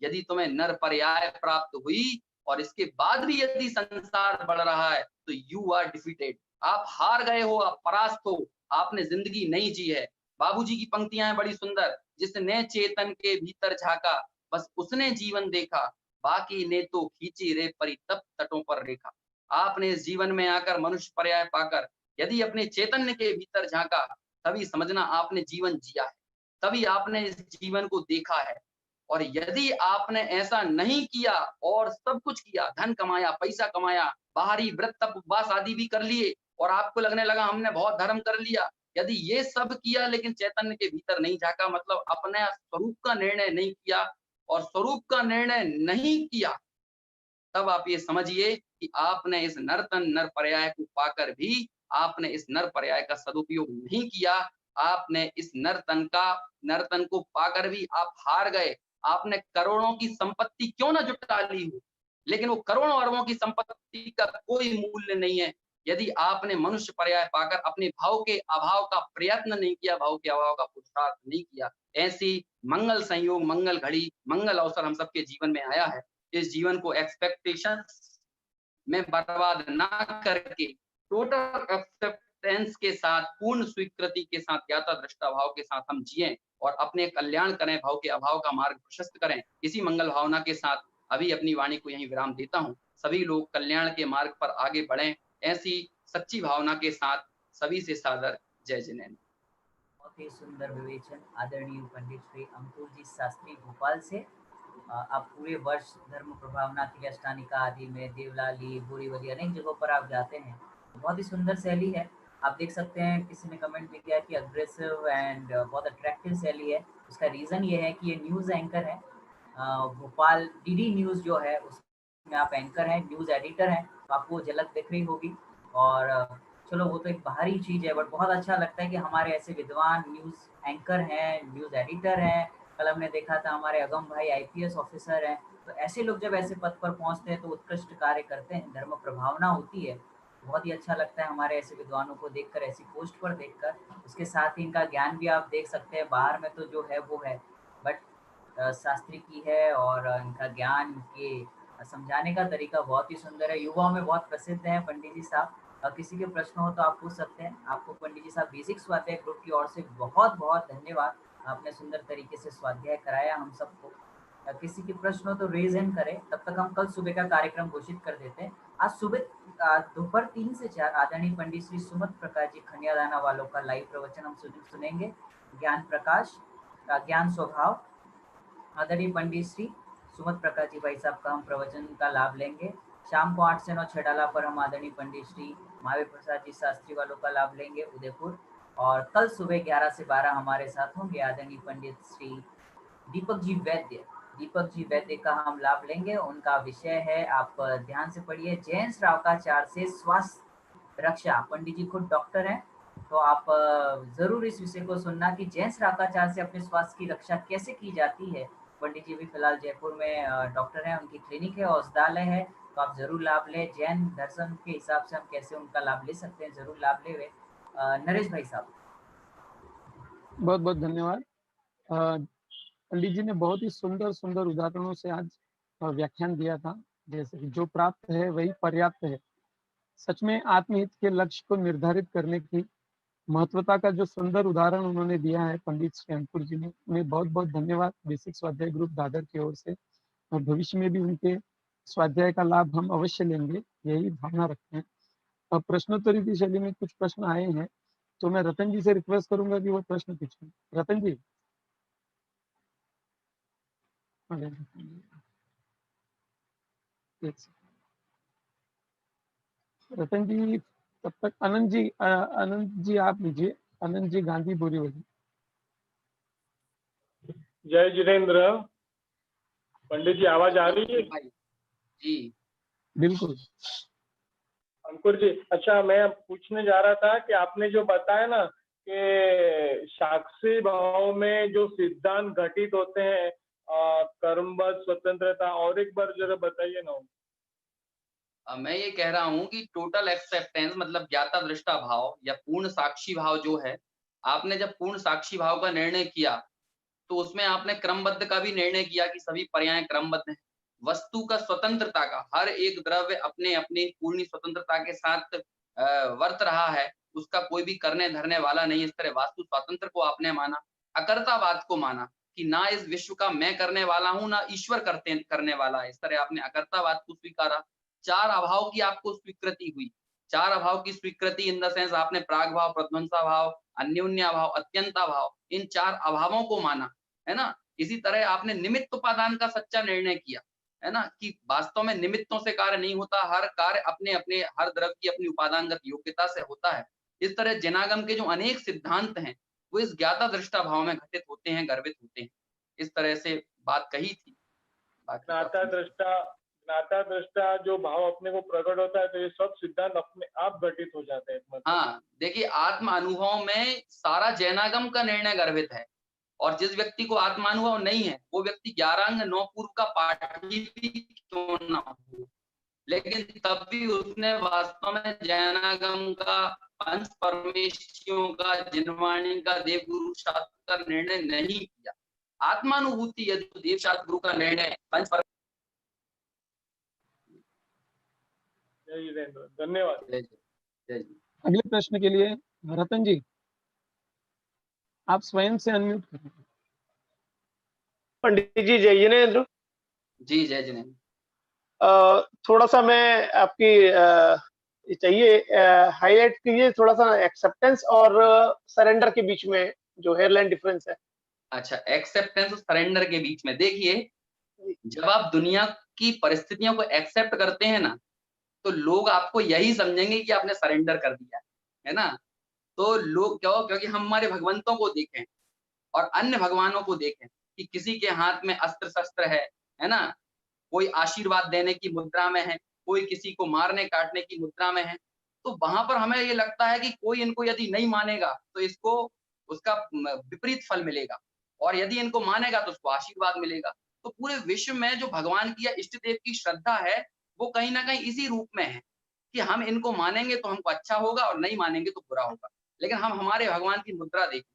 Speaker 2: यदि तुम्हें नर पर्याय प्राप्त हुई और इसके बाद भी यदि संसार बढ़ रहा है तो यू आर डिफीटेड, आप हार गए हो, आप परास्त हो, आपने जिंदगी नहीं जी है। बाबूजी की पंक्तियां हैं बड़ी सुंदर, जिसने चेतन के भीतर झांका, बस उसने जीवन देखा, बाकी ने तो खींची रे परितप्त तटों पर रेखा। आपने इस जीवन में आकर मनुष्य पर्याय पाकर यदि अपने चैतन्य के भीतर झांका, तभी समझना आपने जीवन जिया है, तभी आपने इस जीवन को देखा है। और यदि आपने ऐसा नहीं किया और सब कुछ किया, धन कमाया, पैसा कमाया, बाहरी व्रत तप उपवास आदि भी कर लिए और आपको लगने लगा हमने बहुत धर्म कर लिया, यदि ये सब किया लेकिन चैतन्य के भीतर नहीं झांका, मतलब अपने स्वरूप का निर्णय नहीं किया और स्वरूप का निर्णय नहीं किया, तब आप ये समझिए कि आपने इस नर्तन नर पर्याय को पाकर भी आपने इस नर पर्याय का सदुपयोग नहीं किया। आपने इस नर्तन को पाकर भी आप हार गए। आपने करोड़ों की संपत्ति क्यों ना जुटा ली हो, लेकिन वो करोड़ों अरबों की संपत्ति का कोई मूल्य नहीं है, यदि आपने मनुष्य पर्याय पाकर अपने भाव के अभाव का प्रयत्न नहीं किया, भाव के अभाव का पुरुषार्थ नहीं किया। ऐसी मंगल संयोग, मंगल घड़ी, मंगल अवसर हम सबके जीवन में आया है। इस जीवन को एक्सपेक्टेशन में बर्बाद ना करके टोटल एक्सेप्टेंस के साथ, पूर्ण स्वीकृति के साथ, ज्ञाता दृष्टा भाव के साथ हम जिएं और अपने कल्याण करें, भाव के अभाव का मार्ग प्रशस्त करें। इसी मंगल भावना के साथ अभी अपनी वाणी को यहीं विराम देता हूँ। सभी लोग कल्याण के मार्ग पर आगे बढ़ें, ऐसी सच्ची भावना के साथ सभी से सादर जय जिनेन्द्र।
Speaker 1: बहुत ही सुंदर विवेचन आदरणीय पंडित श्री अंकुर जी शास्त्री भोपाल से। आप पूरे वर्ष धर्म प्रभावना के लिए अष्टानिका आदि में, देवलाली, बोरीवली, अनेक जगहों पर आप जाते हैं। बहुत ही सुंदर शैली है। आप देख सकते हैं किसी ने कमेंट भी किया कि अग्रेसिव एंड बहुत अट्रैक्टिव शैली है। उसका रीज़न ये है कि ये न्यूज़ एंकर है। भोपाल डीडी न्यूज़ जो है उसमें आप एंकर हैं, न्यूज़ एडिटर हैं, तो आपको झलक दिख रही होगी। और चलो वो तो एक बाहरी चीज़ है, बट बहुत अच्छा लगता है कि हमारे ऐसे विद्वान न्यूज़ एंकर हैं, न्यूज़ एडिटर हैं। कल हमने देखा था हमारे अगम भाई आईपीएस ऑफिसर हैं। तो ऐसे लोग जब ऐसे पद पर पहुंचते हैं तो उत्कृष्ट कार्य करते हैं, धर्म प्रभावना होती है। बहुत ही अच्छा लगता है हमारे ऐसे विद्वानों को देखकर, ऐसी पोस्ट पर देखकर। उसके साथ ही इनका ज्ञान भी आप देख सकते हैं, बाहर में तो जो है वो है, बट शास्त्री की है और इनका ज्ञान के समझाने का तरीका बहुत ही सुंदर है। युवाओं में बहुत प्रसिद्ध हैं पंडित जी साहब। किसी के प्रश्न हो तो आप पूछ सकते हैं। आपको पंडित जी साहब बेसिक स्वाध्याय ग्रुप की ओर से बहुत बहुत धन्यवाद। आपने सुंदर तरीके से स्वाध्याय कराया हम सबको। किसी के प्रश्न हो तो रेज हैंड करें, तब तक हम कल सुबह का कार्यक्रम घोषित कर देते हैं। आज सुबह दोपहर 3 से 4 आदरणीय पंडित श्री सुमत प्रकाश जी खनियादाना वालों का लाइव प्रवचन हम सुनेंगे। ज्ञान प्रकाश ज्ञान स्वभाव, आदरणीय पंडित श्री सुमत प्रकाश जी भाई साहब का हम प्रवचन का लाभ लेंगे। शाम को 8 से 9 छेडाला पर हम आदरणीय पंडित श्री महावीर प्रसाद जी शास्त्री वालों का लाभ लेंगे उदयपुर। और कल सुबह 11 से 12 हमारे साथ होंगे आदरणीय पंडित श्री दीपक जी वैद्य। दीपक जी वैद्य का हम लाभ लेंगे। उनका विषय है, आप ध्यान से पढ़िए, जैन श्रावकाचार से स्वास्थ्य रक्षा। पंडित जी खुद डॉक्टर हैं, तो आप जरूर इस विषय को सुनना कि जैन श्रावकाचार से अपने स्वास्थ्य की रक्षा कैसे की जाती है। पंडित जी भी फिलहाल जयपुर में डॉक्टर हैं, उनकी क्लिनिक है, औषधालय है, तो आप जरूर लाभ लें। जैन दर्शन के हिसाब से हम कैसे उनका लाभ ले सकते हैं, जरूर लाभ ले हुए। नरेश भाई साहब।
Speaker 3: बहुत बहुत धन्यवाद। पंडित जी ने बहुत ही सुंदर सुंदर उदाहरणों से आज व्याख्यान दिया था। जैसे कि जो प्राप्त है वही पर्याप्त है। सच में आत्महित के लक्ष्य को निर्धारित करने की महत्वता का जो सुंदर उदाहरण उन्होंने दिया है पंडित श्री अंकुर जी ने, उन्हें बहुत बहुत धन्यवाद बेसिक स्वाध्याय ग्रुप दादर की ओर से। और भविष्य में भी उनके स्वाध्याय का लाभ हम अवश्य लेंगे, यही भावना रखते हैं। अब प्रश्नोत्तरी की शैली में कुछ प्रश्न आए हैं, तो मैं रतन जी से रिक्वेस्ट करूंगा कि वो प्रश्न पूछें। रतन जी। रतन जी, तब तक अनंत जी आप लीजिए। अनंत जी गांधी बोरीवली।
Speaker 4: जय जिनेन्द्र। पंडित जी आवाज आ रही है?
Speaker 2: जी
Speaker 3: बिल्कुल।
Speaker 4: अंकुर जी, अच्छा मैं पूछने जा रहा था कि आपने जो बताया ना कि साक्षी भाव में जो सिद्धांत घटित होते हैं, कर्मबद्ध स्वतंत्रता, और एक बार जरा बताइए ना।
Speaker 2: मैं ये कह रहा हूँ कि टोटल एक्सेप्टेंस मतलब ज्ञाता दृष्टा भाव या पूर्ण साक्षी भाव जो है, आपने जब पूर्ण साक्षी भाव का निर्णय किया तो उसमें आपने क्रमबद्ध का भी निर्णय किया कि सभी पर्याय क्रमबद्ध हैं। वस्तु का स्वतंत्रता का, हर एक द्रव्य अपने अपने पूर्ण स्वतंत्रता के साथ वर्त रहा है, उसका कोई भी करने धरने वाला नहीं। इस तरह वास्तु स्वातंत्र को आपने माना, अकर्तावाद को माना कि ना इस विश्व का मैं करने वाला हूँ, ना ईश्वर करने वाला है। इस तरह आपने अकर्तावाद को स्वीकारा। 4 अभाव की आपको स्वीकृति हुई। 4 अभाव की स्वीकृति इन द सेंस आपने प्राग भाव, प्रध्वंसा भाव, अन्योन्या भाव, अत्यंता भाव, इन 4 अभावों को माना, है ना? इसी तरह आपने निमित्त उपादान का सच्चा निर्णय किया, है ना? कि वास्तव में निमित्तों से कार्य नहीं होता, हर कार्य अपने-अपने हर द्रव्य की अपनी उपादानगत योग्यता से होता है। इस तरह जनागम के जो अनेक सिद्धांत हैं, वो इस ज्ञाता दृष्टा भाव में घटित होते हैं, गर्भित होते हैं। इस तरह से बात कही थी। बाकी
Speaker 4: ज्ञाता दृष्टा जो भाव अपने को प्रकट होता है, तो ये सब सिद्धांत अपने आप घटित हो जाते हैं मतलब।
Speaker 2: हाँ, देखिए आत्म अनुभव में सारा जैनागम का निर्णय गर्भित है, और जिस व्यक्ति को आत्मानुभव नहीं है, वो व्यक्ति 11 अंग 9 पूर्व का पाठी भी क्यों ना हो, लेकिन तब भी उसने वास्तव में जैनागम का, पंच परमेश्वरियों का, जिनवाणी का, देवगुरु शास्त्र का निर्णय नहीं किया। आत्मानुभूति यदि देव शास्त्र गुरु का निर्णय पंच पर...
Speaker 4: धन्यवाद।
Speaker 2: जय जय।
Speaker 3: अगले प्रश्न के लिए रतन जी, आप स्वयं से अनम्यूट करें।
Speaker 5: पंडित जी जय जिनेंद्र।
Speaker 2: जी जय जिनेंद्र।
Speaker 5: थोड़ा सा मैं आपकी चाहिए हाईलाइट कीजिए थोड़ा सा एक्सेप्टेंस और सरेंडर के बीच में जो हेयरलाइन डिफरेंस है।
Speaker 2: अच्छा, एक्सेप्टेंस और सरेंडर के बीच में देखिए, जब आप दुनिया की परिस्थितियों को एक्सेप्ट करते हैं ना, तो लोग आपको यही समझेंगे कि आपने सरेंडर कर दिया है ना? तो लोग क्यों? क्योंकि हम हमारे भगवंतों को देखें और अन्य भगवानों को देखें कि किसी के हाथ में अस्त्र शस्त्र है ना? कोई आशीर्वाद देने की मुद्रा में है, कोई किसी को मारने काटने की मुद्रा में है, तो वहां पर हमें ये लगता है कि कोई इनको यदि नहीं मानेगा तो इसको उसका विपरीत फल मिलेगा, और यदि इनको मानेगा तो उसको आशीर्वाद मिलेगा। तो पूरे विश्व में जो भगवान की या इष्ट देव की श्रद्धा है, वो कहीं ना कहीं इसी रूप में है कि हम इनको मानेंगे तो हमको अच्छा होगा और नहीं मानेंगे तो बुरा होगा। लेकिन हम हमारे भगवान की मुद्रा देखें,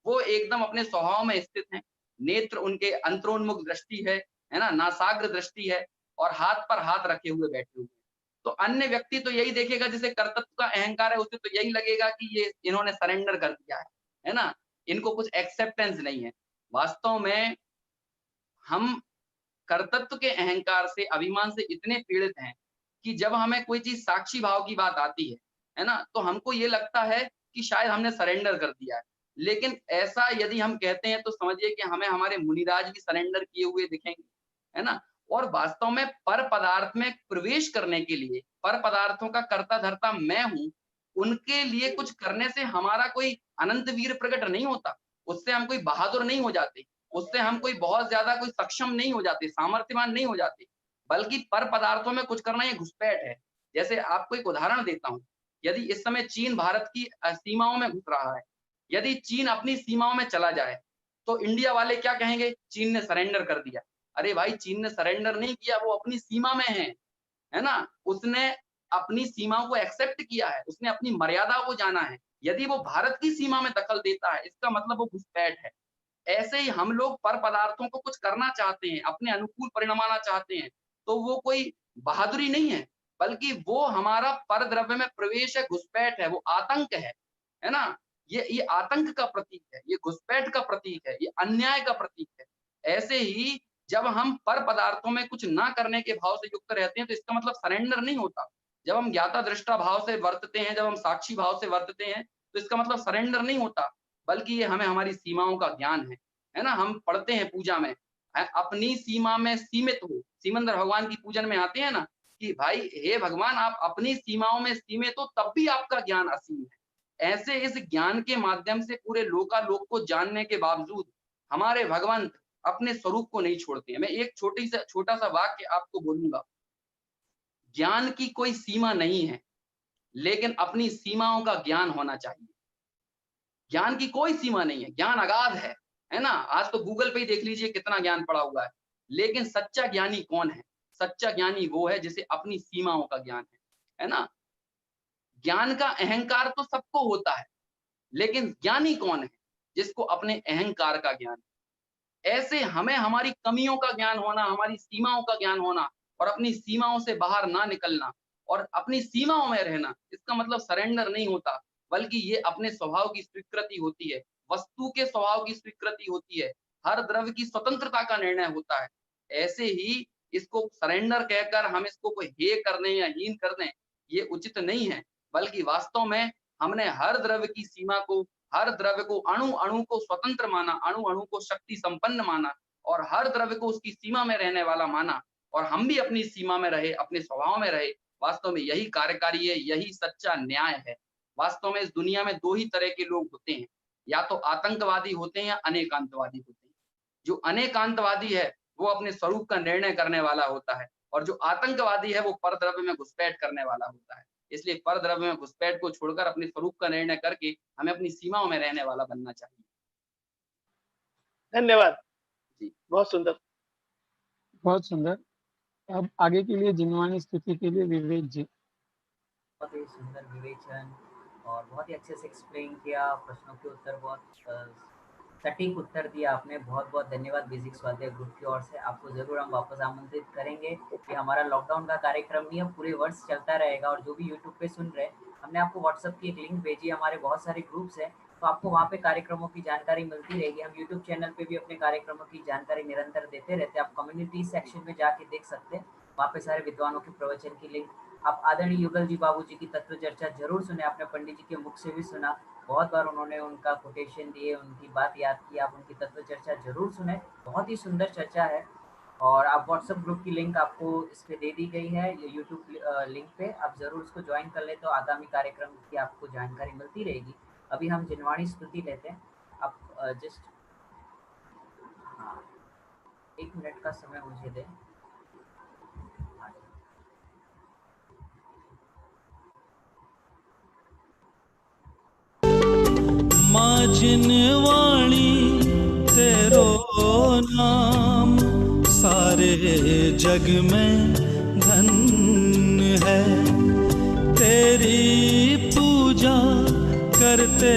Speaker 2: वो एकदम अपने स्वभाव में स्थित हैं। नेत्र उनके अंतरोन्मुख दृष्टि है ना, नासाग्र दृष्टि है, और हाथ पर हाथ रखे हुए बैठे हुए। तो अन्य व्यक्ति तो यही देखेगा, जिसे कर्तृत्व का अहंकार है, उसे तो यही लगेगा कि ये इन्होंने सरेंडर कर दिया है ना, इनको कुछ एक्सेप्टेंस नहीं है। वास्तव में हम कर्तृत्व के अहंकार से, अभिमान से इतने पीड़ित हैं कि जब हमें कोई चीज साक्षी भाव की बात आती है ना, तो हमको ये लगता है कि शायद हमने सरेंडर कर दिया है। लेकिन ऐसा यदि हम कहते हैं तो समझिए कि हमें हमारे मुनिराज भी सरेंडर किए हुए दिखेंगे, है ना। और वास्तव में पर पदार्थ में प्रवेश करने के लिए, पर पदार्थों का कर्ता धर्ता मैं हूं, उनके लिए कुछ करने से हमारा कोई अनंत वीर प्रकट नहीं होता, उससे हम कोई बहादुर नहीं हो जाते, उससे हम कोई बहुत ज्यादा कोई सक्षम नहीं हो जाते, सामर्थ्यवान नहीं हो जाते, बल्कि पर पदार्थों में कुछ करना ये घुसपैठ है। जैसे आपको एक उदाहरण देता हूँ, यदि इस समय चीन भारत की सीमाओं में घुस रहा है, यदि चीन अपनी सीमाओं में चला जाए तो इंडिया वाले क्या कहेंगे? चीन ने सरेंडर कर दिया। अरे भाई, चीन ने सरेंडर नहीं किया, वो अपनी सीमा में है ना। उसने अपनी सीमाओं को एक्सेप्ट किया है, उसने अपनी मर्यादा को जाना है। यदि वो भारत की सीमा में दखल देता है, इसका मतलब वो घुसपैठ है। ऐसे ही हम लोग पर पदार्थों को कुछ करना चाहते हैं, अपने अनुकूल परिणमाना चाहते हैं, तो वो कोई बहादुरी नहीं है, बल्कि वो हमारा पर द्रव्य में प्रवेश है, घुसपैठ है, वो आतंक है ना। ये आतंक का प्रतीक है, ये घुसपैठ का प्रतीक है, ये अन्याय का प्रतीक है। ऐसे ही जब हम पर पदार्थों में कुछ ना करने के भाव से युक्त रहते हैं, तो इसका मतलब सरेंडर नहीं होता। जब हम ज्ञाता दृष्टा भाव से वर्तते हैं, जब हम साक्षी भाव से वर्तते हैं, तो इसका मतलब सरेंडर नहीं होता, बल्कि ये हमें हमारी सीमाओं का ज्ञान है ना। हम पढ़ते हैं पूजा में, अपनी सीमा में सीमित हो, सिमंदर भगवान की पूजन में आते हैं ना कि भाई हे भगवान, आप अपनी सीमाओं में सीमित हो, तब भी आपका ज्ञान असीम है। ऐसे इस ज्ञान के माध्यम से पूरे लोकालोक को जानने के बावजूद हमारे भगवान अपने स्वरूप को नहीं छोड़ते हैं। मैं एक छोटा सा वाक्य आपको बोलूंगा, ज्ञान की कोई सीमा नहीं है, लेकिन अपनी सीमाओं का ज्ञान होना चाहिए। ज्ञान की कोई सीमा नहीं है, ज्ञान अगाध है ना। आज तो गूगल पे ही देख लीजिए कितना ज्ञान पड़ा हुआ है। लेकिन सच्चा ज्ञानी कौन है? सच्चा ज्ञानी वो है जिसे अपनी सीमाओं का ज्ञान है ना। ज्ञान का अहंकार तो सबको होता है, लेकिन ज्ञानी कौन है? जिसको अपने अहंकार का ज्ञान है। ऐसे हमें हमारी कमियों का ज्ञान होना, हमारी सीमाओं का ज्ञान होना, और अपनी सीमाओं से बाहर ना निकलना, और अपनी सीमाओं में रहना, इसका मतलब सरेंडर नहीं होता, बल्कि ये अपने स्वभाव की स्वीकृति होती है, वस्तु के स्वभाव की स्वीकृति होती है, हर द्रव्य की स्वतंत्रता का निर्णय होता है। ऐसे ही इसको सरेंडर कहकर हम इसको कोई हेय कर दें या हीन कर दें, ये उचित नहीं है, बल्कि वास्तव में हमने हर द्रव्य की सीमा को, हर द्रव्य को, अणु-अणु को स्वतंत्र माना, अणु-अणु को शक्ति संपन्न माना और हर द्रव्य को उसकी सीमा में रहने वाला माना और हम भी अपनी सीमा में रहे, अपने स्वभाव में रहे। वास्तव में यही कार्यकारी है, यही सच्चा न्याय है। वास्तव में इस दुनिया में 2 ही तरह के लोग होते हैं, या तो आतंकवादी होते हैं या अनेकांतवादी होते हैं। जो अनेकांतवादी है, वो अपने स्वरूप का निर्णय करने वाला होता है और जो आतंकवादी है, वो परद्रव्य में घुसपैठ करने वाला होता है। इसलिए परद्रव्य में घुसपैठ को छोड़कर अपने स्वरूप का निर्णय करके हमें अपनी सीमाओं में रहने वाला बनना चाहिए।
Speaker 5: धन्यवाद
Speaker 2: जी।
Speaker 5: बहुत सुंदर।
Speaker 3: बहुत सुंदर। अब आगे के लिए जिनवानी स्तुति के लिए विवेक जी।
Speaker 1: बहुत ही सुंदर विवेचन और बहुत ही अच्छे से एक्सप्लेन किया, प्रश्नों के उत्तर बहुत सटीक उत्तर दिया आपने। बहुत बहुत धन्यवाद बेसिक स्वाध्याय ग्रुप की ओर से। आपको जरूर हम वापस आमंत्रित करेंगे कि हमारा लॉकडाउन का कार्यक्रम नहीं है, पूरे वर्ष चलता रहेगा। और जो भी यूट्यूब पे सुन रहे हैं, हमने आपको व्हाट्सएप की एक लिंक भेजी, हमारे बहुत सारे ग्रुप्स हैं, तो आपको वहाँ पे कार्यक्रमों की जानकारी मिलती रहेगी। हम यूट्यूब चैनल पे भी अपने कार्यक्रमों की जानकारी निरंतर देते रहते हैं। आप कम्युनिटी सेक्शन में जाके देख सकते हैं, वहाँ पे सारे विद्वानों के प्रवचन की लिंक। आप आदरणीय युगल जी बाबू जी की तत्व चर्चा जरूर सुने, आपने पंडित जी के मुख से भी सुना, बहुत बार उन्होंने उनका कोटेशन दिए, उनकी बात याद की, आप उनकी तत्व चर्चा जरूर सुने, बहुत ही सुंदर चर्चा है। और आप व्हाट्सएप ग्रुप की लिंक आपको इस पे दे दी गई है, ये यूट्यूब लिंक पे, आप जरूर उसको ज्वाइन कर ले तो आगामी कार्यक्रम की आपको जानकारी मिलती रहेगी। अभी हम जिनवाणी स्तुति लेते हैं। आप जस्ट 1 मिनट का समय मुझे दें।
Speaker 6: माँ जिनवाणी तेरो नाम सारे जग में धन्य है, तेरी पूजा करते